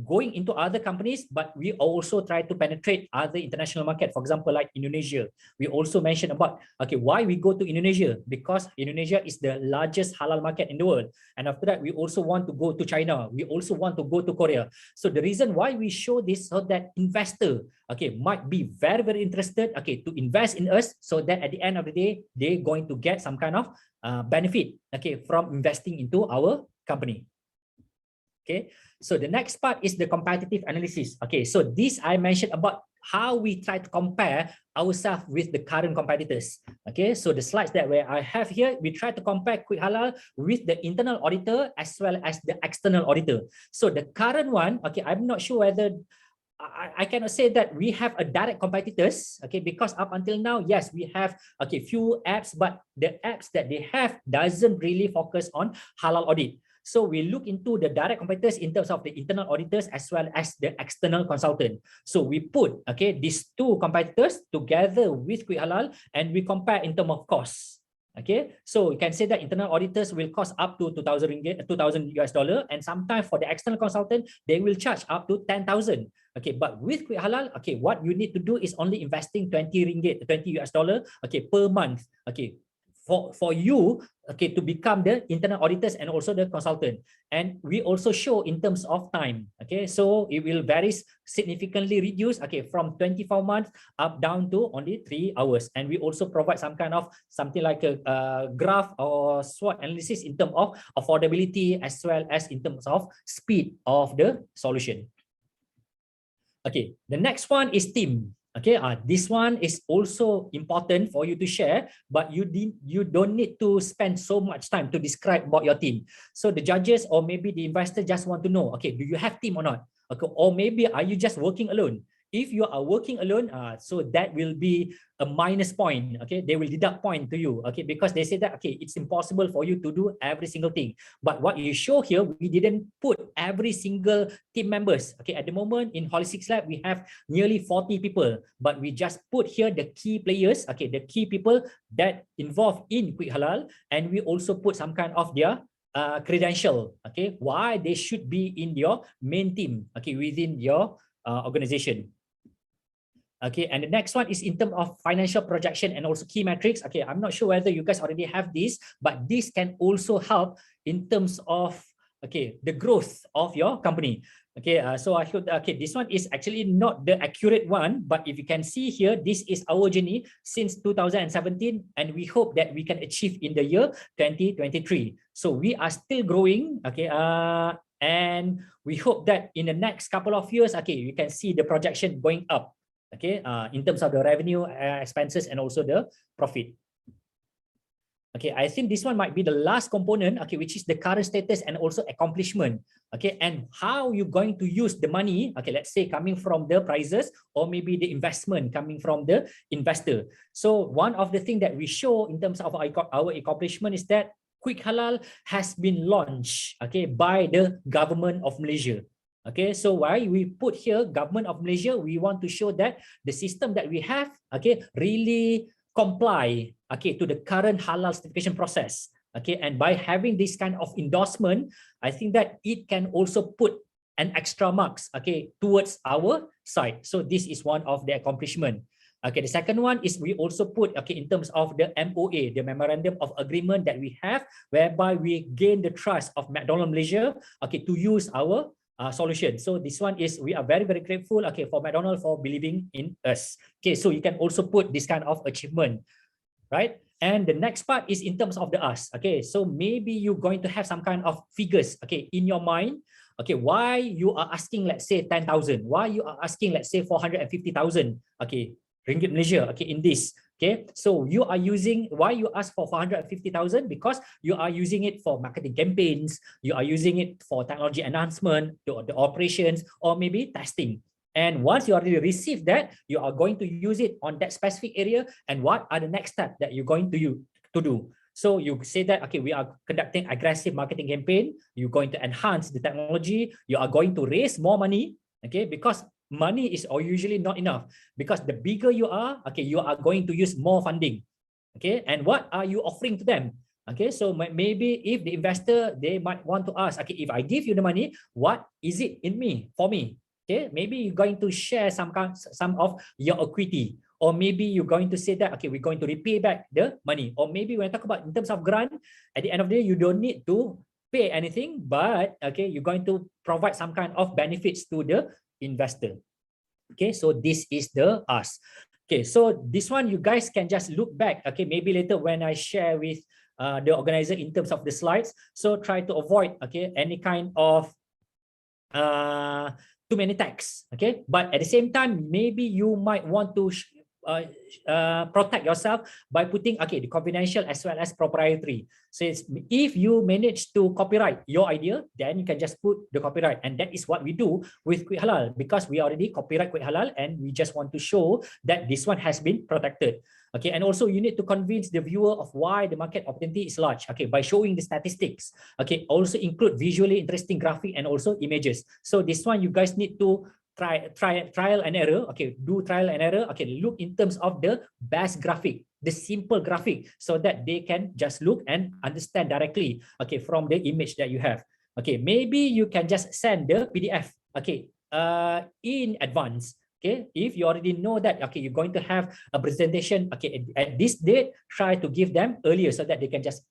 going into other companies, but we also try to penetrate other international market. For example, like Indonesia. We also mentioned about, okay, why we go to Indonesia? Because Indonesia is the largest halal market in the world. And after that, we also want to go to China. We also want to go to Korea. So the reason why we show this, so that investor, okay, might be very, very interested, okay, to invest in us, so that at the end of the day, they're going to get some kind of benefit, okay, from investing into our company. Okay, so the next part is the competitive analysis. Okay, so this I mentioned about how we try to compare ourselves with the current competitors. Okay, so the slides that where I have here, we try to compare Quick Halal with the internal auditor as well as the external auditor. So the current one, okay, I'm not sure whether I cannot say that we have a direct competitors, okay, because up until now, yes, we have, okay, few apps, but the apps that they have doesn't really focus on halal audit. So we look into the direct competitors in terms of the internal auditors as well as the external consultant. So we put, okay, these two competitors together with Quick Halal, and we compare in terms of cost. Okay, so you can say that internal auditors will cost up to 2,000 ringgit, $2,000 US, and sometimes for the external consultant, they will charge up to 10,000. Okay, but with Quick Halal, okay, what you need to do is only investing 20 ringgit, $20 US, okay, per month. Okay, for you, okay, to become the internal auditors and also the consultant. And we also show in terms of time. Okay, so it will very significantly reduce, okay, from 24 months up down to only 3 hours. And we also provide some kind of something like a graph or SWOT analysis in terms of affordability as well as in terms of speed of the solution. Okay, the next one is team. Okay, this one is also important for you to share, but you don't need to spend so much time to describe about your team. So the judges or maybe the investor just want to know, okay, do you have team or not? Okay, or maybe are you just working alone? If you are working alone, so that will be a minus point. Okay, they will deduct point to you. Okay, because they say that, okay, it's impossible for you to do every single thing. But what you show here, we didn't put every single team members. Okay, at the moment in HOLISTICS Lab, we have nearly 40 people, but we just put here the key players. Okay, the key people that involved in Quick Halal, and we also put some kind of their credential. Okay, why they should be in your main team. Okay, within your organization. Okay, and the next one is in terms of financial projection and also key metrics. Okay, I'm not sure whether you guys already have this, but this can also help in terms of, okay, the growth of your company. Okay, so I hope, okay, this one is actually not the accurate one, but if you can see here, this is our journey since 2017, and we hope that we can achieve in the year 2023. So we are still growing, okay, and we hope that in the next couple of years, okay, you can see the projection going up. Okay, in terms of the revenue, expenses, and also the profit. Okay, I think this one might be the last component, okay, which is the current status and also accomplishment. Okay, and how you're going to use the money, okay, let's say coming from the prizes or maybe the investment coming from the investor. So one of the things that we show in terms of our accomplishment is that Quick Halal has been launched, okay, by the government of Malaysia. Okay, so why we put here government of Malaysia, we want to show that the system that we have, okay, really comply, okay, to the current halal certification process. Okay, and by having this kind of endorsement, I think that it can also put an extra marks, okay, towards our side. So this is one of the accomplishment. Okay, the second one is we also put, okay, in terms of the MOA, the Memorandum of Agreement that we have, whereby we gain the trust of McDonald's Malaysia, okay, to use our solution. So this one is, we are very, very grateful, okay, for McDonald's for believing in us. Okay, so you can also put this kind of achievement, right? And the next part is in terms of the us. Okay, so maybe you're going to have some kind of figures, okay, in your mind. Okay, why you are asking, let's say 10,000? Why you are asking, let's say 450,000? Okay, ringgit Malaysia. Okay, in this. Okay, so you are using, why you ask for 450,000? Because you are using it for marketing campaigns. You are using it for technology enhancement, the operations, or maybe testing. And once you already receive that, you are going to use it on that specific area. And what are the next steps that you're going to do? So you say that, okay, we are conducting aggressive marketing campaign. You're going to enhance the technology. You are going to raise more money, okay, because money is usually not enough. Because the bigger you are, okay, you are going to use more funding, okay. And what are you offering to them? Okay, so maybe if the investor, they might want to ask, okay, if I give you the money, what is it for me? Okay, maybe you're going to share some of your equity, or maybe you're going to say that, okay, we're going to repay back the money. Or maybe when I talk about in terms of grant, at the end of the day, you don't need to pay anything, but okay, you're going to provide some kind of benefits to the investor. Okay, so this is the us. Okay, so this one you guys can just look back, okay, maybe later when I share with the organizer in terms of the slides. So try to avoid, okay, any kind of too many tags, okay. But at the same time, maybe you might want to protect yourself by putting, okay, the confidential as well as proprietary. So if you manage to copyright your idea, then you can just put the copyright. And that is what we do with Quick Halal, because we already copyright Quick Halal, and we just want to show that this one has been protected. Okay, and also you need to convince the viewer of why the market opportunity is large, okay, by showing the statistics. Okay, also include visually interesting graphic and also images. So this one you guys need to trial and error. Okay, do trial and error. Okay, look in terms of the best graphic, the simple graphic, so that they can just look and understand directly, okay, from the image that you have. Okay, maybe you can just send the PDF, okay, in advance. Okay, if you already know that, okay, you're going to have a presentation, okay, at this date, try to give them earlier so that they can just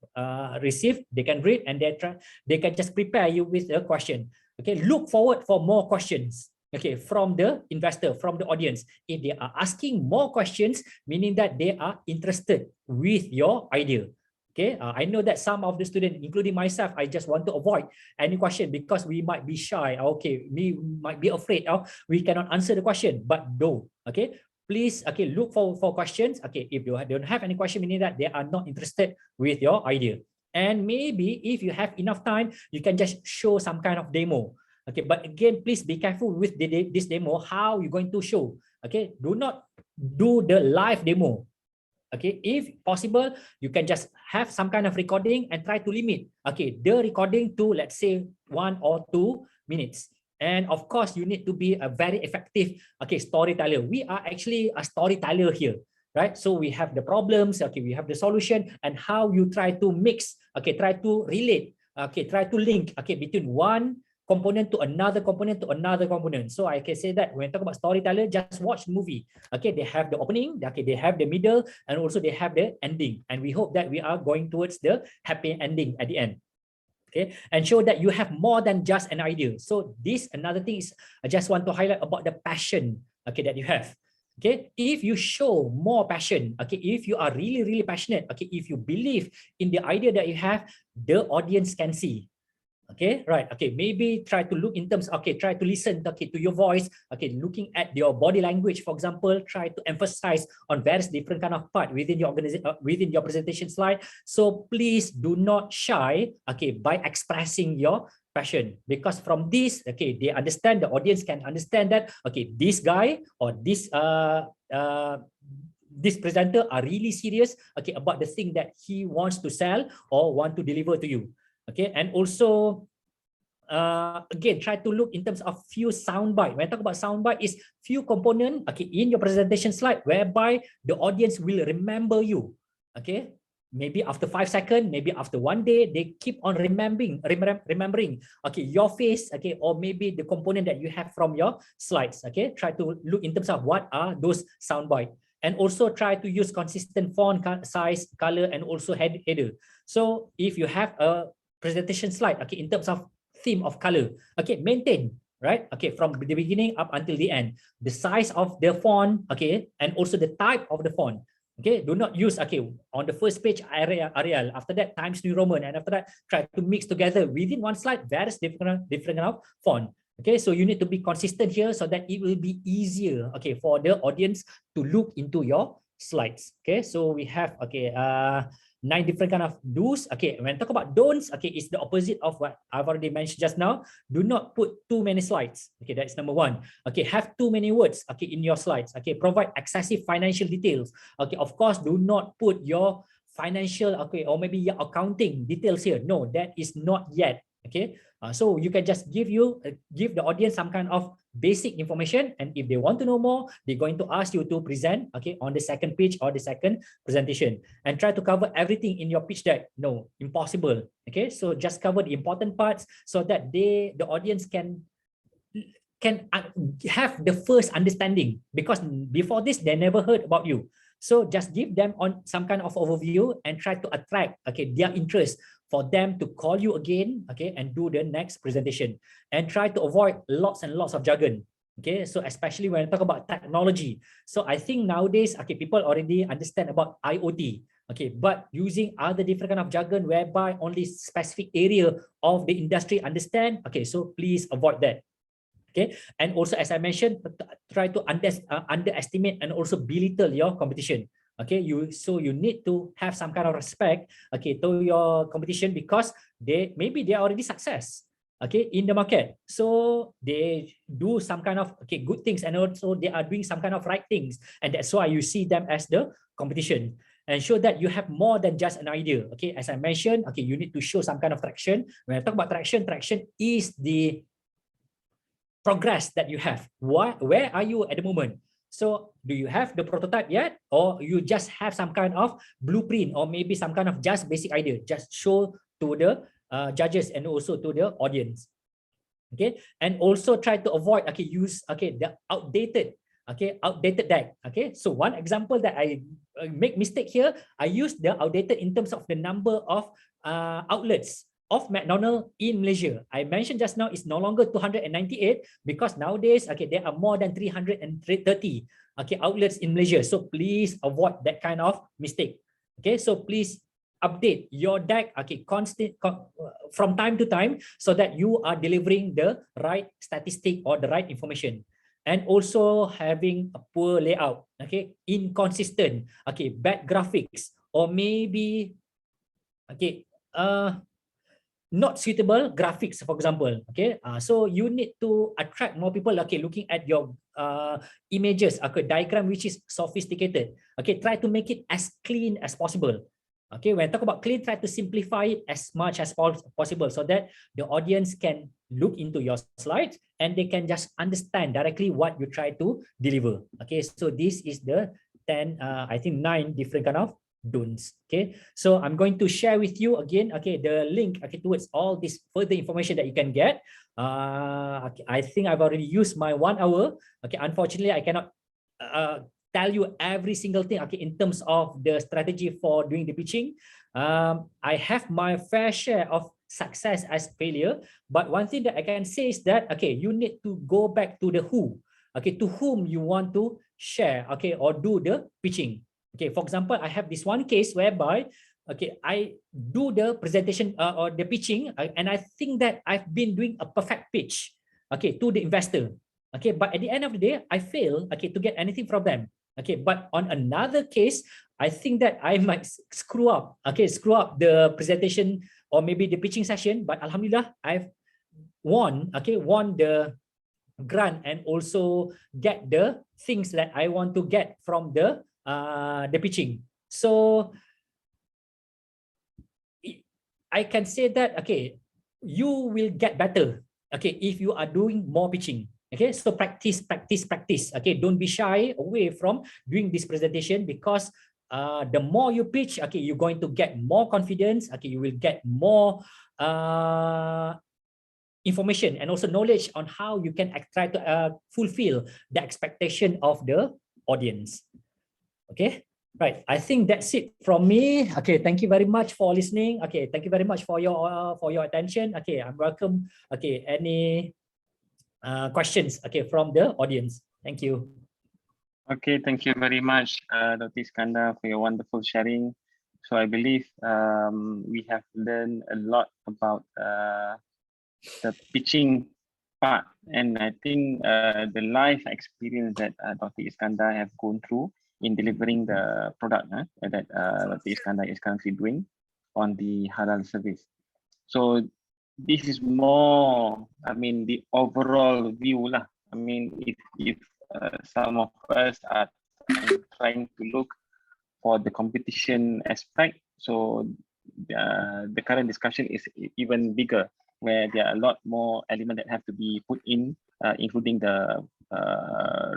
receive, they can read, and they can just prepare you with a question. Okay, look forward for more questions, okay, from the investor, from the audience. If they are asking more questions, meaning that they are interested with your idea. Okay, I know that some of the students, including myself, I just want to avoid any question because we might be shy. Okay, we might be afraid of we cannot answer the question. But no, okay, please, okay, look for questions. Okay, if you don't have any question, meaning that they are not interested with your idea. And maybe if you have enough time, you can just show some kind of demo. Okay, but again, please be careful with this demo, how you're going to show. Okay, do not do the live demo. Okay, if possible, you can just have some kind of recording and try to limit, okay, the recording to, let's say, 1 or 2 minutes. And of course, you need to be a very effective, okay, storyteller. We are actually a storyteller here, right? So we have the problems, okay, we have the solution, and how you try to mix, okay, try to relate, okay, try to link, okay, between one component to another component to another component. So I can say that when I talk about storyteller, just watch the movie. Okay, they have the opening, okay, they have the middle, and also they have the ending. And we hope that we are going towards the happy ending at the end. Okay, and show that you have more than just an idea. So this another thing is I just want to highlight about the passion, okay, that you have. Okay, if you show more passion, okay, if you are really, really passionate, okay, if you believe in the idea that you have, the audience can see. Okay, right. Okay, maybe try to look in terms, okay, try to listen, okay, to your voice, okay, looking at your body language, for example, try to emphasize on various different kind of part within your organization, within your presentation slide. So please do not shy, okay, by expressing your passion, because from this, okay, they understand, the audience can understand that, okay, this guy or this presenter are really serious, okay, about the thing that he wants to sell or want to deliver to you. Okay, and also again, try to look in terms of few soundbite. When I talk about soundbite, is few component, okay, in your presentation slide whereby the audience will remember you. Okay, maybe after 5 seconds, maybe after 1 day, they keep on remembering, okay, your face, okay, or maybe the component that you have from your slides. Okay, try to look in terms of what are those soundbite. and also try to use consistent font size, color, and also header. So if you have a presentation slide, okay, in terms of theme of color, okay, maintain, right? Okay, from the beginning up until the end, the size of the font, okay, and also the type of the font. Okay, do not use, okay, on the first page Arial, after that Times New Roman, and after that try to mix together within one slide various different of font. Okay, so you need to be consistent here so that it will be easier, okay, for the audience to look into your slides. Okay, so we have, okay, 9 different kind of do's. Okay, when talk about don'ts, okay, it's the opposite of what I've already mentioned just now. Do not put too many slides. Okay, that's number 1. Okay, have too many words, okay, in your slides. Okay, provide excessive financial details. Okay, of course, do not put your financial, okay, or maybe your accounting details here. No, that is not yet. Okay, so you can just give the audience some kind of basic information, and if they want to know more, they're going to ask you to present, okay, on the second page or the second presentation, and try to cover everything in your pitch deck. No, impossible. Okay, so just cover the important parts so that the audience can have the first understanding, because before this they never heard about you. So just give them on some kind of overview and try to attract, okay, their interest for them to call you again, okay, and do the next presentation, and try to avoid lots and lots of jargon. Okay, so especially when I talk about technology. So I think nowadays, okay, people already understand about IoT. Okay, but using other different kind of jargon whereby only specific area of the industry understand. Okay, so please avoid that. Okay, and also as I mentioned, try to underestimate and also belittle your competition. Okay, you need to have some kind of respect, okay, to your competition, because maybe they are already success, okay, in the market. So they do some kind of, okay, good things, and also they are doing some kind of right things, and that's why you see them as the competition. And show that you have more than just an idea. Okay, as I mentioned, okay, you need to show some kind of traction. When I talk about traction is the progress that you have. Where are you at the moment? So do you have the prototype yet, or you just have some kind of blueprint, or maybe some kind of just basic idea? Just show to the judges and also to the audience. Okay, and also try to avoid, okay, use, okay, the outdated deck. Okay, so one example that I make mistake here, I use the outdated in terms of the number of outlets of McDonald's in Malaysia. I mentioned just now it's no longer 298, because nowadays, okay, there are more than 330, okay, outlets in Malaysia. So please avoid that kind of mistake. Okay, so please update your deck, okay, from time to time, so that you are delivering the right statistic or the right information. And also having a poor layout, okay, inconsistent, okay, bad graphics, or maybe, okay, not suitable graphics, for example. Okay, so you need to attract more people, okay, looking at your images, okay, diagram which is sophisticated. Okay, try to make it as clean as possible. Okay, when I talk about clean, try to simplify it as much as possible, so that the audience can look into your slides and they can just understand directly what you try to deliver. Okay, so this is the 10, I think 9 different kind of don'ts. Okay, so I'm going to share with you again, okay, the link, okay, towards all this further information that you can get. Okay, I think I've already used my 1 hour. Okay, unfortunately I cannot tell you every single thing, okay, in terms of the strategy for doing the pitching. I have my fair share of success as failure, but one thing that I can say is that, okay, you need to go back to the who, okay, to whom you want to share, okay, or do the pitching. Okay, for example, I have this one case whereby, okay, I do the presentation or the pitching, and I think that I've been doing a perfect pitch, okay, to the investor. Okay, but at the end of the day, I fail, okay, to get anything from them. Okay, but on another case, I think that I might screw up the presentation or maybe the pitching session, but alhamdulillah, I've won the grant and also get the things that I want to get from the pitching. So I can say that, okay, you will get better, okay, if you are doing more pitching. Okay, so practice. Okay, don't be shy away from doing this presentation, because the more you pitch, okay, you're going to get more confidence. Okay, you will get more information and also knowledge on how you can try to fulfill the expectation of the audience. Okay. Right. I think that's it from me. Okay. Thank you very much for listening. Okay. Thank you very much for your attention. Okay. I'm welcome. Okay. Any questions? Okay, from the audience. Thank you. Okay, thank you very much, Dr. Iskandar, for your wonderful sharing. So I believe we have learned a lot about the pitching part, and I think the life experience that Dr. Iskandar have gone through in delivering the product that Dr. Iskandar is currently doing on the halal service. So this is more, I mean, the overall view lah. I mean, if some of us are trying to look for the competition aspect, so the current discussion is even bigger, where there are a lot more elements that have to be put in, including the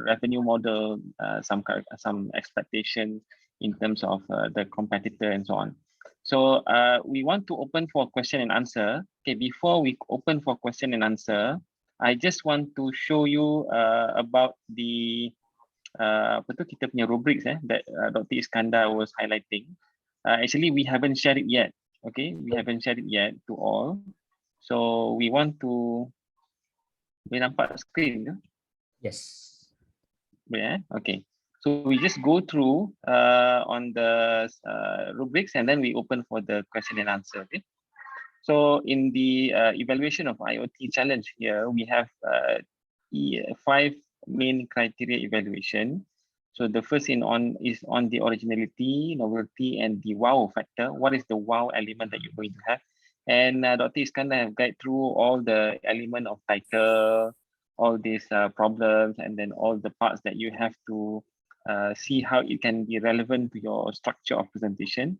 revenue model, some expectation in terms of the competitor and so on. So we want to open for question and answer. Okay, before we open for question and answer, I just want to show you about the apa tu kita punya rubrics that Dr. Iskandar was highlighting. Actually, we haven't shared it yet. Okay, we haven't shared it yet to all. So we want to. Boleh nampak screen ke? Yes. Boleh Okay. So we just go through on the rubrics and then we open for the question and answer. Okay. So in the evaluation of IoT challenge here, we have 5 main criteria evaluation. So the first is on the originality, novelty, and the wow factor. What is the wow element that you're going to have? And Dr. Iskandar have guided through all the element of title, all these problems, and then all the parts that you have to see how it can be relevant to your structure of presentation.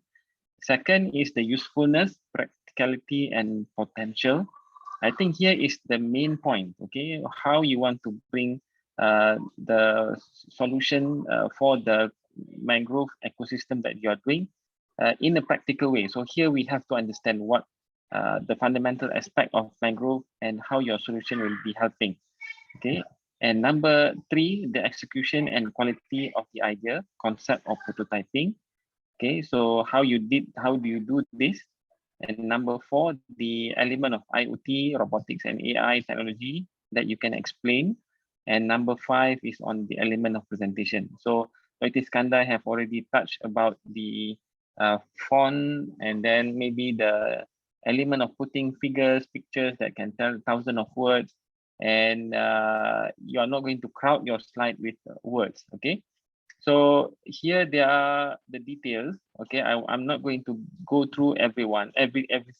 Second is the usefulness, practicality, and potential. I think here is the main point, okay? How you want to bring the solution for the mangrove ecosystem that you are doing in a practical way. So here we have to understand what the fundamental aspect of mangrove and how your solution will be helping, okay? And number 3, the execution and quality of the idea, concept of prototyping. Okay, so how do you do this? And number 4, the element of IoT, robotics, and AI technology that you can explain. And number 5 is on the element of presentation. So Dr. Iskandar have already touched about the font, and then maybe the element of putting figures, pictures that can tell thousands of words, and you are not going to crowd your slide with words, okay? So here there are the details. Okay, I'm not going to go through every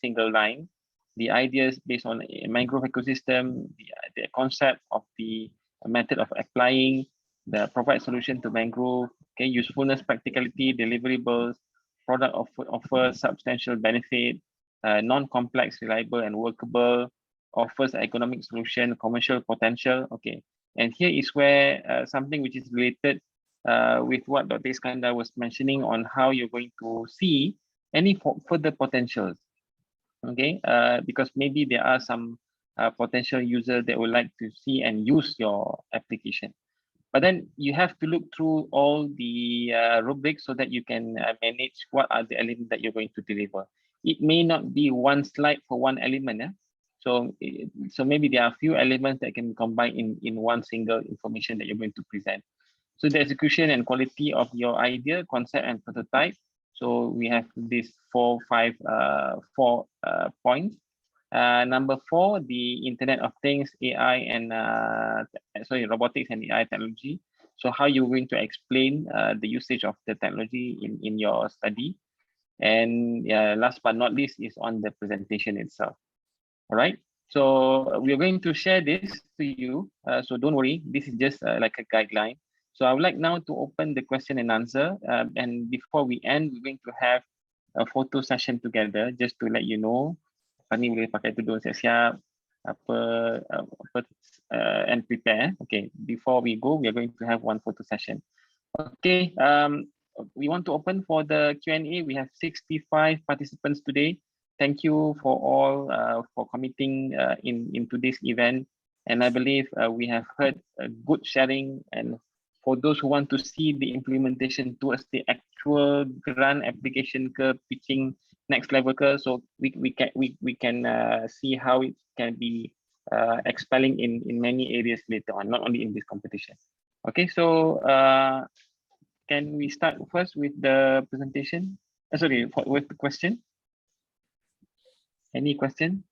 single line. The ideas based on a mangrove ecosystem, the concept of the method of applying, the provide solution to mangrove, okay, usefulness, practicality, deliverables, product offers substantial benefit, non-complex, reliable, and workable, offers economic solution, commercial potential. Okay, and here is where something which is related with what Dr. Iskandar was mentioning on how you're going to see any further potentials, okay? Because maybe there are some potential users that would like to see and use your application. But then you have to look through all the rubrics so that you can manage what are the elements that you're going to deliver. It may not be one slide for one element. So maybe there are a few elements that can be combined in one single information that you're going to present. So the execution and quality of your idea, concept, and prototype. So we have this four points. Number 4, the Internet of Things, AI, and robotics and AI technology. So how you're going to explain the usage of the technology in your study. And last but not least is on the presentation itself. All right. So we're going to share this to you. So don't worry, this is just like a guideline. So I would like now to open the question and answer. And before we end, we're going to have a photo session together just to let you know. Ni boleh pakai tudung siap-siap and prepare. Okay, before we go, we are going to have one photo session. Okay, we want to open for the Q&A. We have 65 participants today. Thank you for all for committing into this event. And I believe we have heard good sharing and for those who want to see the implementation towards the actual grant application ke, pitching next level ke, so we can see how it can be expelling in many areas later on, not only in this competition. Okay, so can we start first with the presentation? Sorry, with the question. Any question?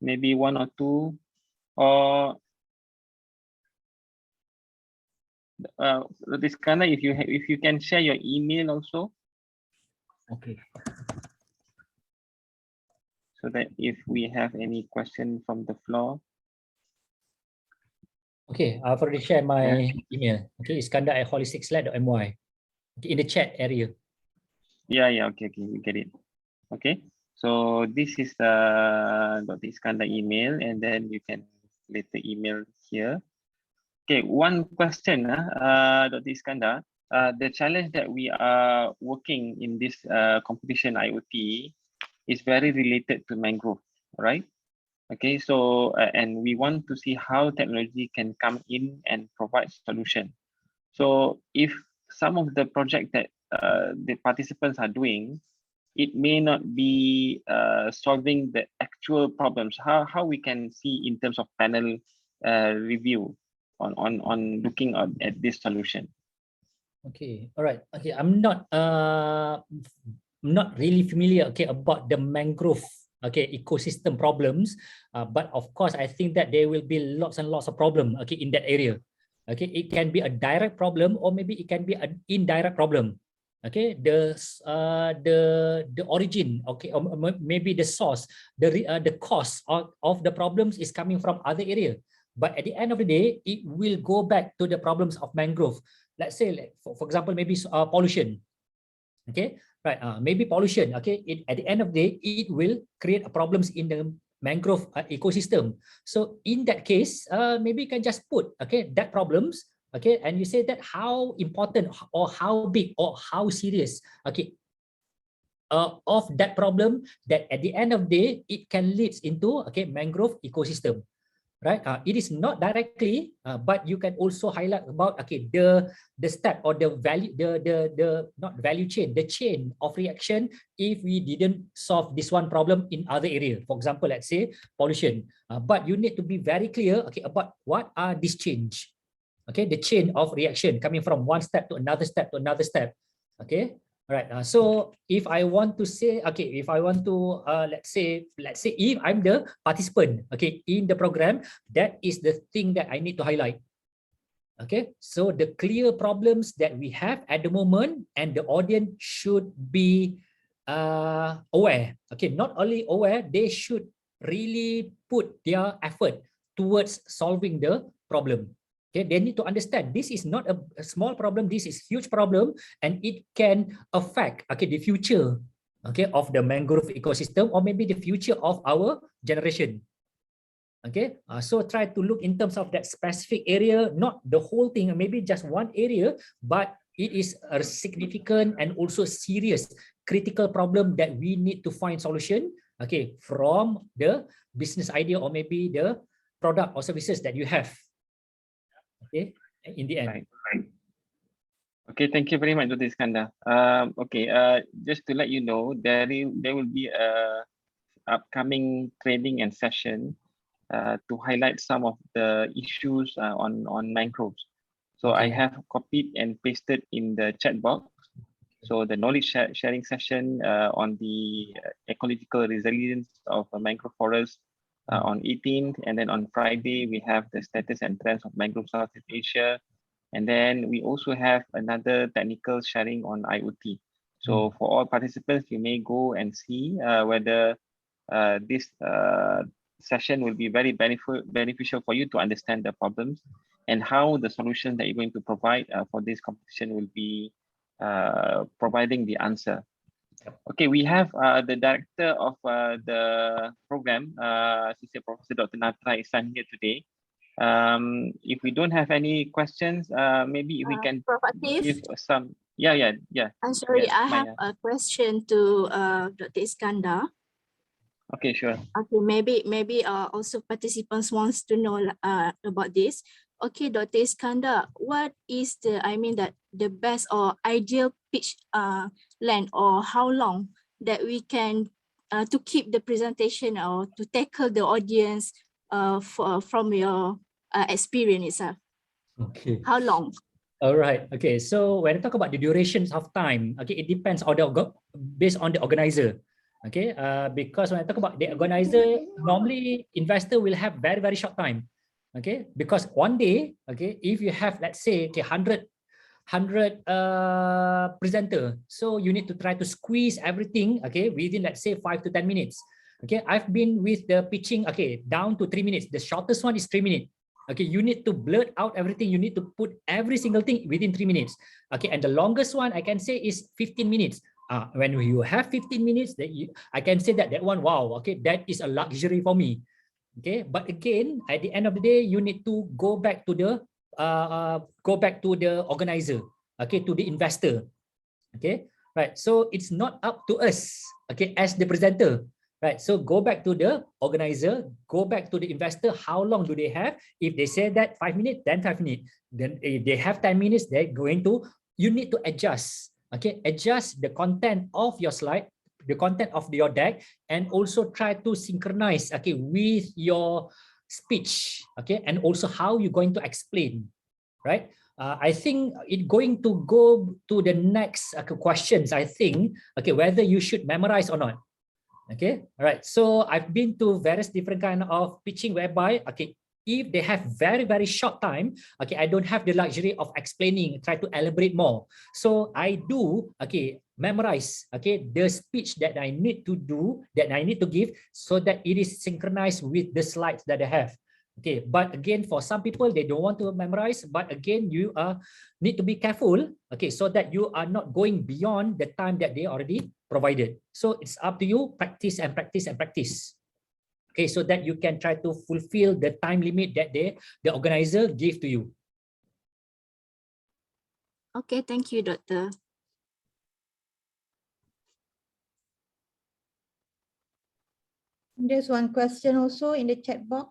Maybe one or two, or this kind of, if you can share your email also. Okay. So that if we have any question from the floor. Okay, I've already shared my email. Okay, Iskandar@holistics.my. Okay, in the chat area. Yeah, okay, we get it. Okay, so this is Dr. Iskandar email, and then you can later email here. Okay, one question, Dr. Iskandar. The challenge that we are working in this competition IoT is very related to mangrove, right? Okay, so and we want to see how technology can come in and provide solution. So if some of the project that the participants are doing, it may not be solving the actual problems. How we can see in terms of panel review on looking at this solution. Okay, all right. Okay, I'm not really familiar, okay, about the mangrove, okay, ecosystem problems, but of course I think that there will be lots and lots of problem, okay, in that area. Okay, it can be a direct problem, or maybe it can be an indirect problem. Okay, the origin, okay, or maybe the source, the cause of the problems is coming from other area, but at the end of the day it will go back to the problems of mangrove. Let's say, for example, maybe pollution. Okay, right? Maybe pollution. Okay, at the end of the day, it will create problems in the mangrove ecosystem. So in that case, maybe you can just put, okay, that problems. Okay, and you say that how important or how big or how serious, okay, of that problem, that at the end of the day it can lead into, okay, mangrove ecosystem. Right, it is not directly, but you can also highlight about, okay, the step or the value, the not value chain, the chain of reaction if we didn't solve this one problem in other area. For example, let's say pollution, but you need to be very clear, okay, about what are this change, okay, the chain of reaction coming from one step to another step to another step. Okay, right. So if I want to say, okay, if I want to, let's say if I'm the participant, okay, in the program, that is the thing that I need to highlight. Okay, so the clear problems that we have at the moment, and the audience should be aware. Okay, not only aware, they should really put their effort towards solving the problem. Okay, they need to understand this is not a small problem, this is huge problem, and it can affect, okay, the future, okay, of the mangrove ecosystem, or maybe the future of our generation. Okay, so try to look in terms of that specific area, not the whole thing, maybe just one area, but it is a significant and also serious critical problem that we need to find solution, okay, from the business idea or maybe the product or services that you have. Okay, in the end. Right. Okay, thank you very much, Dr. Iskandar. Okay, just to let you know, there will be a upcoming training and session to highlight some of the issues on mangroves. So Okay. I have copied and pasted in the chat box. So the knowledge sharing session on the ecological resilience of a mangrove forest on 18th, and then on Friday we have the status and trends of mangrove Southeast Asia, and then we also have another technical sharing on IoT. So for all participants, you may go and see whether this session will be very beneficial for you to understand the problems and how the solution that you're going to provide for this competition will be providing the answer. Okay, we have the director of the program, Assistant Professor Dr. Natra Ihsan here today. If we don't have any questions, maybe if we can Prof. Athif, give some. Yeah. I'm sorry, Yes, I have Maya. a question to Dr. Iskandar. Okay, sure. Okay, maybe also participants wants to know about this. Okay, Dr. Iskandar, what is the best or ideal pitch length, or how long that we can to keep the presentation or to tackle the audience from your experience itself? Okay. How long? All right. Okay. So when I talk about the durations of time, okay, it depends on based on the organizer. Okay. Because when I talk about the organizer, normally investor will have very, very short time. Okay. Because one day, okay, if you have, let's say, okay, 100 presenter, so you need to try to squeeze everything, okay, within, let's say, 5 to 10 minutes. Okay. I've been with the pitching, okay, down to 3 minutes. The shortest one is 3 minutes. Okay, you need to blurt out everything. You need to put every single thing within 3 minutes. Okay, and the longest one I can say is 15 minutes. When you have 15 minutes, I can say that one, wow, okay, that is a luxury for me. Okay, but again, at the end of the day, you need to go back to the organizer, okay, to the investor. Okay, right. So it's not up to us, okay, as the presenter. Right, so go back to the organizer, go back to the investor. How long do they have? If they say that 5 minutes, then 5 minutes. Then if they have 10 minutes, they're going to, you need to adjust. Okay, adjust the content of your slide, the content of your deck, and also try to synchronize, okay, with your speech. Okay, and also how you're going to explain, right? I think it's going to go to the next questions. I think, okay, whether you should memorize or not. Okay, all right. So I've been to various different kind of pitching whereby, okay, if they have very, very short time, okay, I don't have the luxury of explaining, try to elaborate more. So I do, okay, memorize, okay, the speech that I need to do, that I need to give, so that it is synchronized with the slides that I have. Okay, but again, for some people, they don't want to memorize, but again, you need to be careful, okay, so that you are not going beyond the time that they already provided. So it's up to you, practice and practice and practice. Okay, so that you can try to fulfill the time limit that the organizer give to you. Okay, thank you, Doctor. There's one question also in the chat box.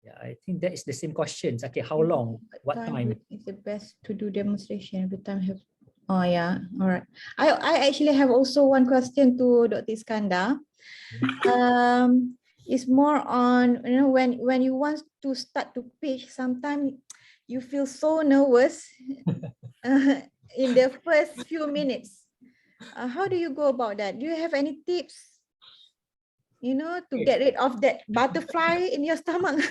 Yeah, I think that is the same questions. Okay, how long? What time? Is the best to do demonstration? Every time have. Oh yeah, all right. I actually have also one question to Dr. Iskandar. It's more on, you know, when you want to start to pitch, sometimes you feel so nervous in the first few minutes. How do you go about that? Do you have any tips, you know, to get rid of that butterfly in your stomach?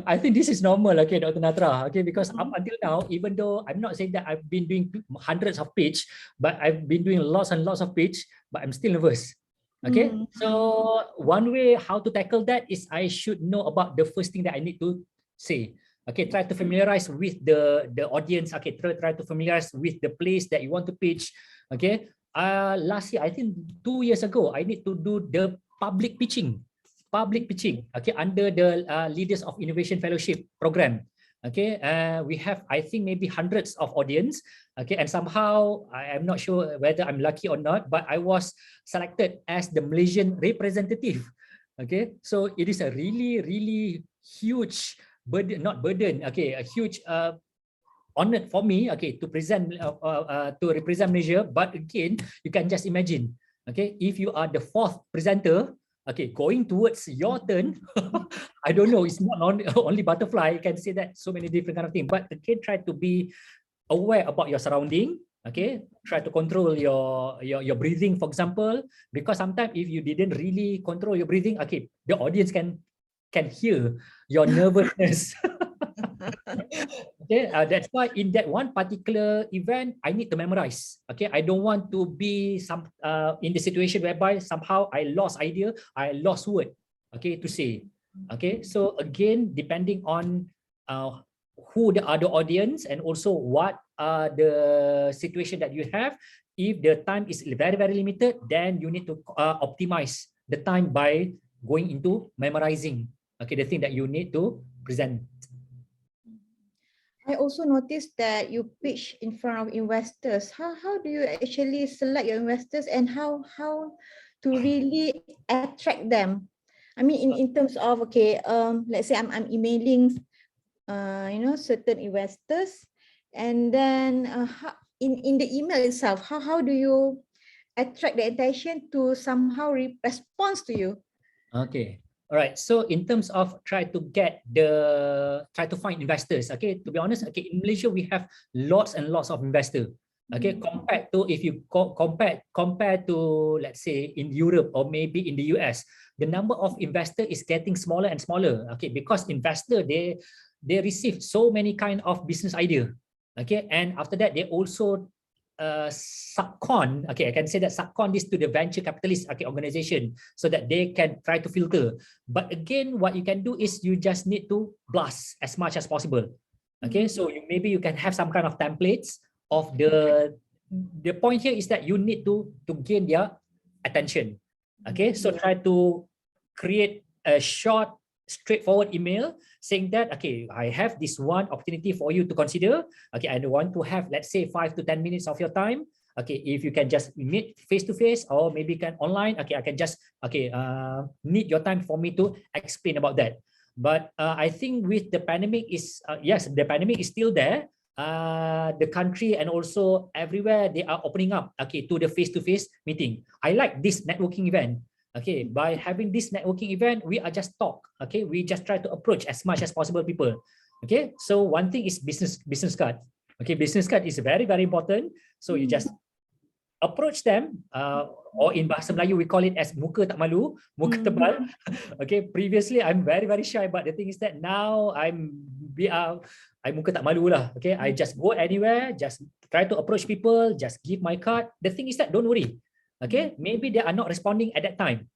I think this is normal, okay, Dr. Natra, okay, because up until now, even though I'm not saying that I've been doing hundreds of pitch, but I've been doing lots and lots of pitch, but I'm still nervous. Okay, so one way how to tackle that is I should know about the first thing that I need to say. Okay, try to familiarize with the audience. Okay, try to familiarize with the place that you want to pitch. Okay, last year, I think 2 years ago, I need to do the public pitching, okay, under the Leaders of Innovation Fellowship program. Okay, we have, I think, maybe hundreds of audience. Okay, and somehow I'm not sure whether I'm lucky or not, but I was selected as the Malaysian representative. Okay, so it is a really, really huge burden, not burden. Okay, a huge honor for me. Okay, to present to represent Malaysia. But again, you can just imagine. Okay, if you are the 4th presenter, okay, going towards your turn, I don't know, it's not only butterfly, you can say that so many different kind of things, but again, try to be aware about your surrounding. Okay, try to control your breathing, for example, because sometimes if you didn't really control your breathing, okay, the audience can hear your nervousness. Okay, that's why in that one particular event, I need to memorize. Okay, I don't want to be in the situation whereby somehow I lost idea, I lost word. Okay, to say. Okay, so again, depending on who the other audience and also what the situation that you have. If the time is very, very limited, then you need to optimize the time by going into memorizing. Okay, the thing that you need to present. I also noticed that you pitch in front of investors. How do you actually select your investors, and how to to really attract them? I mean, in terms of, okay, let's say I'm emailing, certain investors, and then in the email itself, how do you attract the attention to somehow respond to you? Okay. All right. So in terms of try to find investors. Okay. To be honest, okay, in Malaysia we have lots and lots of investors. Okay, compared to if you compare to, let's say, in Europe or maybe in the US, the number of investors is getting smaller and smaller. Okay, because investor they receive so many kind of business idea. Okay, and after that they also subcon. Okay, I can say that subcon this to the venture capitalist organization so that they can try to filter. But again, what you can do is you just need to blast as much as possible. Okay, so maybe you can have some kind of templates of the point here is that you need to gain their attention. Okay, so try to create a short, straightforward email saying that, okay, I have this one opportunity for you to consider. Okay, I want to have, let's say, 5 to 10 minutes of your time. Okay, if you can just meet face to face or maybe can online. Okay, I can just need your time for me to explain about that. But I think with the pandemic is yes, the pandemic is still there. The country and also everywhere they are opening up, okay, to the face-to-face meeting. I like this networking event. Okay, by having this networking event, we are just talk. Okay, we just try to approach as much as possible people. Okay, so one thing is business card. Okay, business card is very important. So you just approach them, or in bahasa Melayu we call it as muka tak malu, muka tebal. Okay, previously I'm very shy, but the thing is that now I muka tak malu lah. Okay, I just go anywhere, just try to approach people, just give my card. The thing is that don't worry. Okay, maybe they are not responding at that time.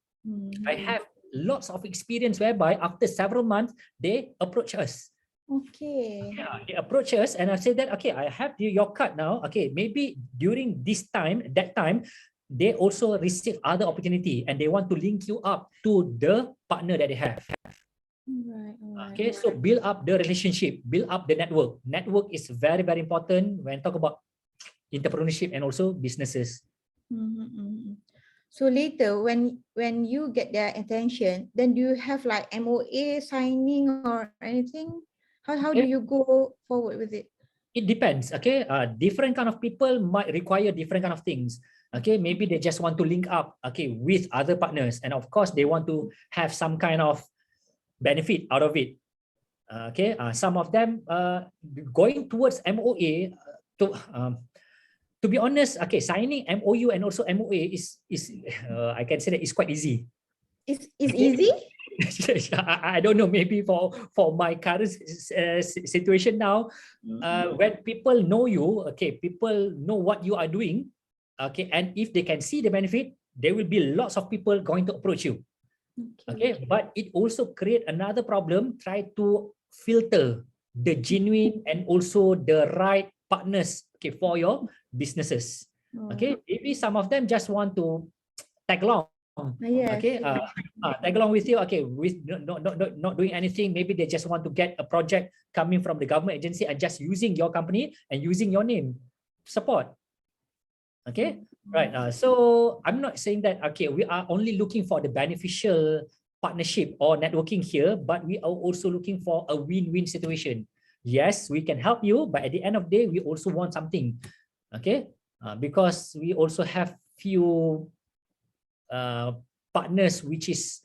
I have lots of experience whereby after several months they approach us. Okay. Yeah, they approach us and I say that, okay, I have your card now. Okay, maybe during this time, that time, they also receive other opportunity and they want to link you up to the partner that they have. Right. Okay, so build up the relationship, build up the network. Network is very important when talk about entrepreneurship and also businesses. So later, when you get their attention, then do you have like MOA signing or anything? How do you go forward with it? It depends. Okay, different kind of people might require different kind of things. Okay, maybe they just want to link up, okay, with other partners, and of course they want to have some kind of benefit out of it. Okay, some of them going towards MOA to be honest, okay, signing MOU and also MOA is I can say that it's quite easy. It's easy? I don't know, maybe for my current situation now, when people know you, okay, people know what you are doing, okay, and if they can see the benefit, there will be lots of people going to approach you. Okay, but it also create another problem. Try to filter the genuine and also the right partners, okay, for your businesses. Okay, maybe some of them just want to tag along. Yes. Okay, tag along with you. Okay, with not doing anything. Maybe they just want to get a project coming from the government agency and just using your company and using your name support. Okay, right. So I'm not saying that, okay, we are only looking for the beneficial partnership or networking here, but we are also looking for a win-win situation. Yes, we can help you, but at the end of the day, we also want something. Okay, because we also have few partners which is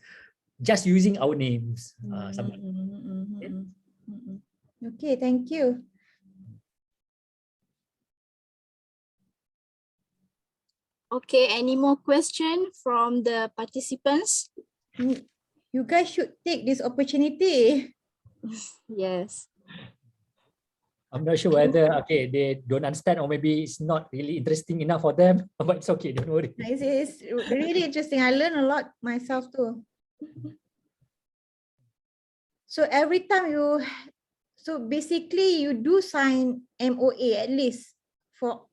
just using our names. Okay, thank you. Okay, any more questions from the participants? You guys should take this opportunity. Yes. I'm not sure whether, okay, they don't understand or maybe it's not really interesting enough for them, but it's okay, don't worry. It's really interesting. I learned a lot myself too. So every time so basically you do sign MOA at least for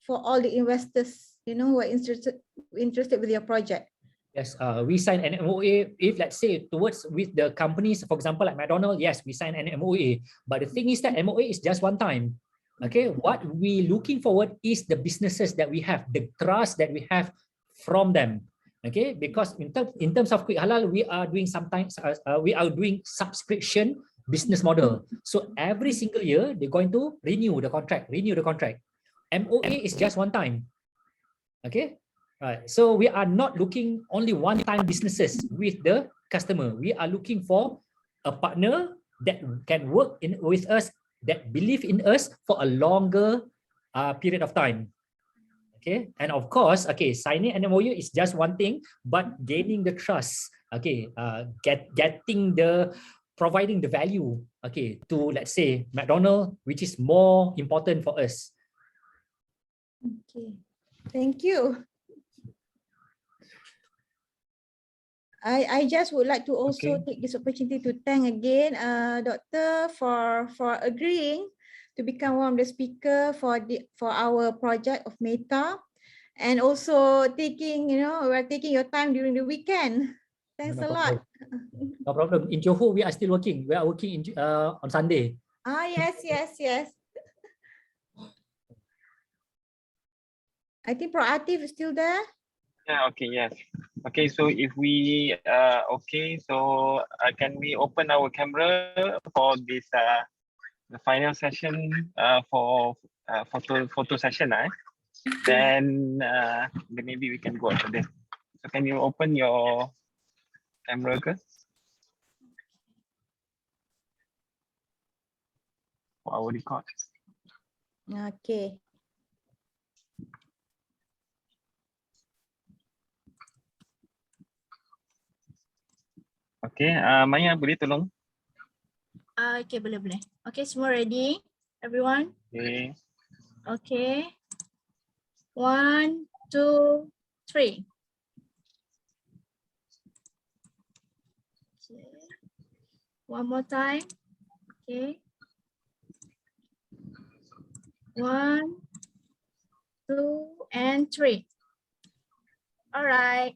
all the investors, who are interested with your project. Yes, we sign an MOA if, let's say, towards with the companies, for example, like McDonald's, yes, we sign an MOA. But the thing is that MOA is just one time. Okay, what we looking forward is the businesses that we have, the trust that we have from them. Okay, because in terms of quick halal, we are doing sometimes we are doing subscription business model. So every single year they're going to renew the contract. MOA is just one time. Okay, right. So we are not looking only one-time businesses with the customer. We are looking for a partner that can work with us, that believe in us for a longer period of time. Okay, and of course, okay, signing an MOU is just one thing, but gaining the trust, okay, providing the value, okay, to, let's say, McDonald's, which is more important for us. Okay, thank you. I just would like to also take this opportunity to thank again Doctor for agreeing to become one of the speaker for our project of MEITA, and also taking your time during the weekend. Thanks a lot. No problem. In Johor, we are still working. We are working on Sunday. Yes. I think Prof Athif is still there. Yeah, okay, yes. Okay, so if we okay, so can we open our camera for this the final session for photo session, then maybe we can go after this. So can you open your camera for our record? Okay. Okay, Maya boleh tolong? Okay, boleh. Okay, semua ready? Everyone? Okay. Okay. 1, 2, 3. Okay. One more time. Okay. 1, 2, and 3. All right.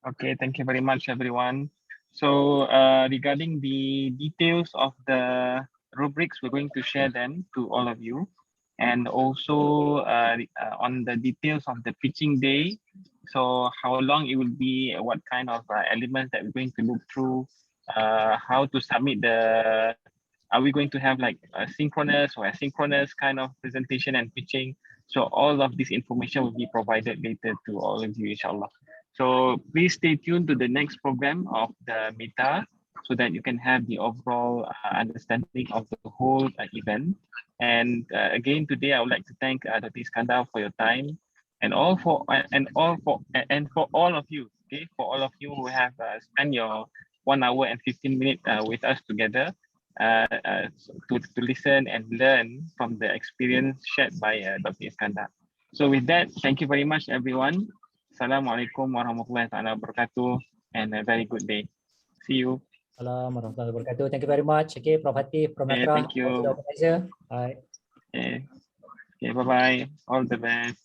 Okay, thank you very much, everyone. So regarding the details of the rubrics, we're going to share them to all of you. And also on the details of the pitching day, so how long it will be, what kind of elements that we're going to look through, how to submit are we going to have like a synchronous or asynchronous kind of presentation and pitching? So all of this information will be provided later to all of you, inshallah. So please stay tuned to the next program of the MEITA so that you can have the overall understanding of the whole event. And again, today I would like to thank Dr. Iskandar for your time, and for all of you, okay, for all of you who have spent your 1 hour and 15 minutes with us together to listen and learn from the experience shared by Dr. Iskandar. So with that, thank you very much, everyone. Assalamualaikum warahmatullahi wabarakatuh, and a very good day. See you. Assalamualaikum warahmatullahi wabarakatuh. Thank you very much. Okay, Prof Athif, Prof Natra, thank you. organizer. Bye. Okay, bye-bye. All the best.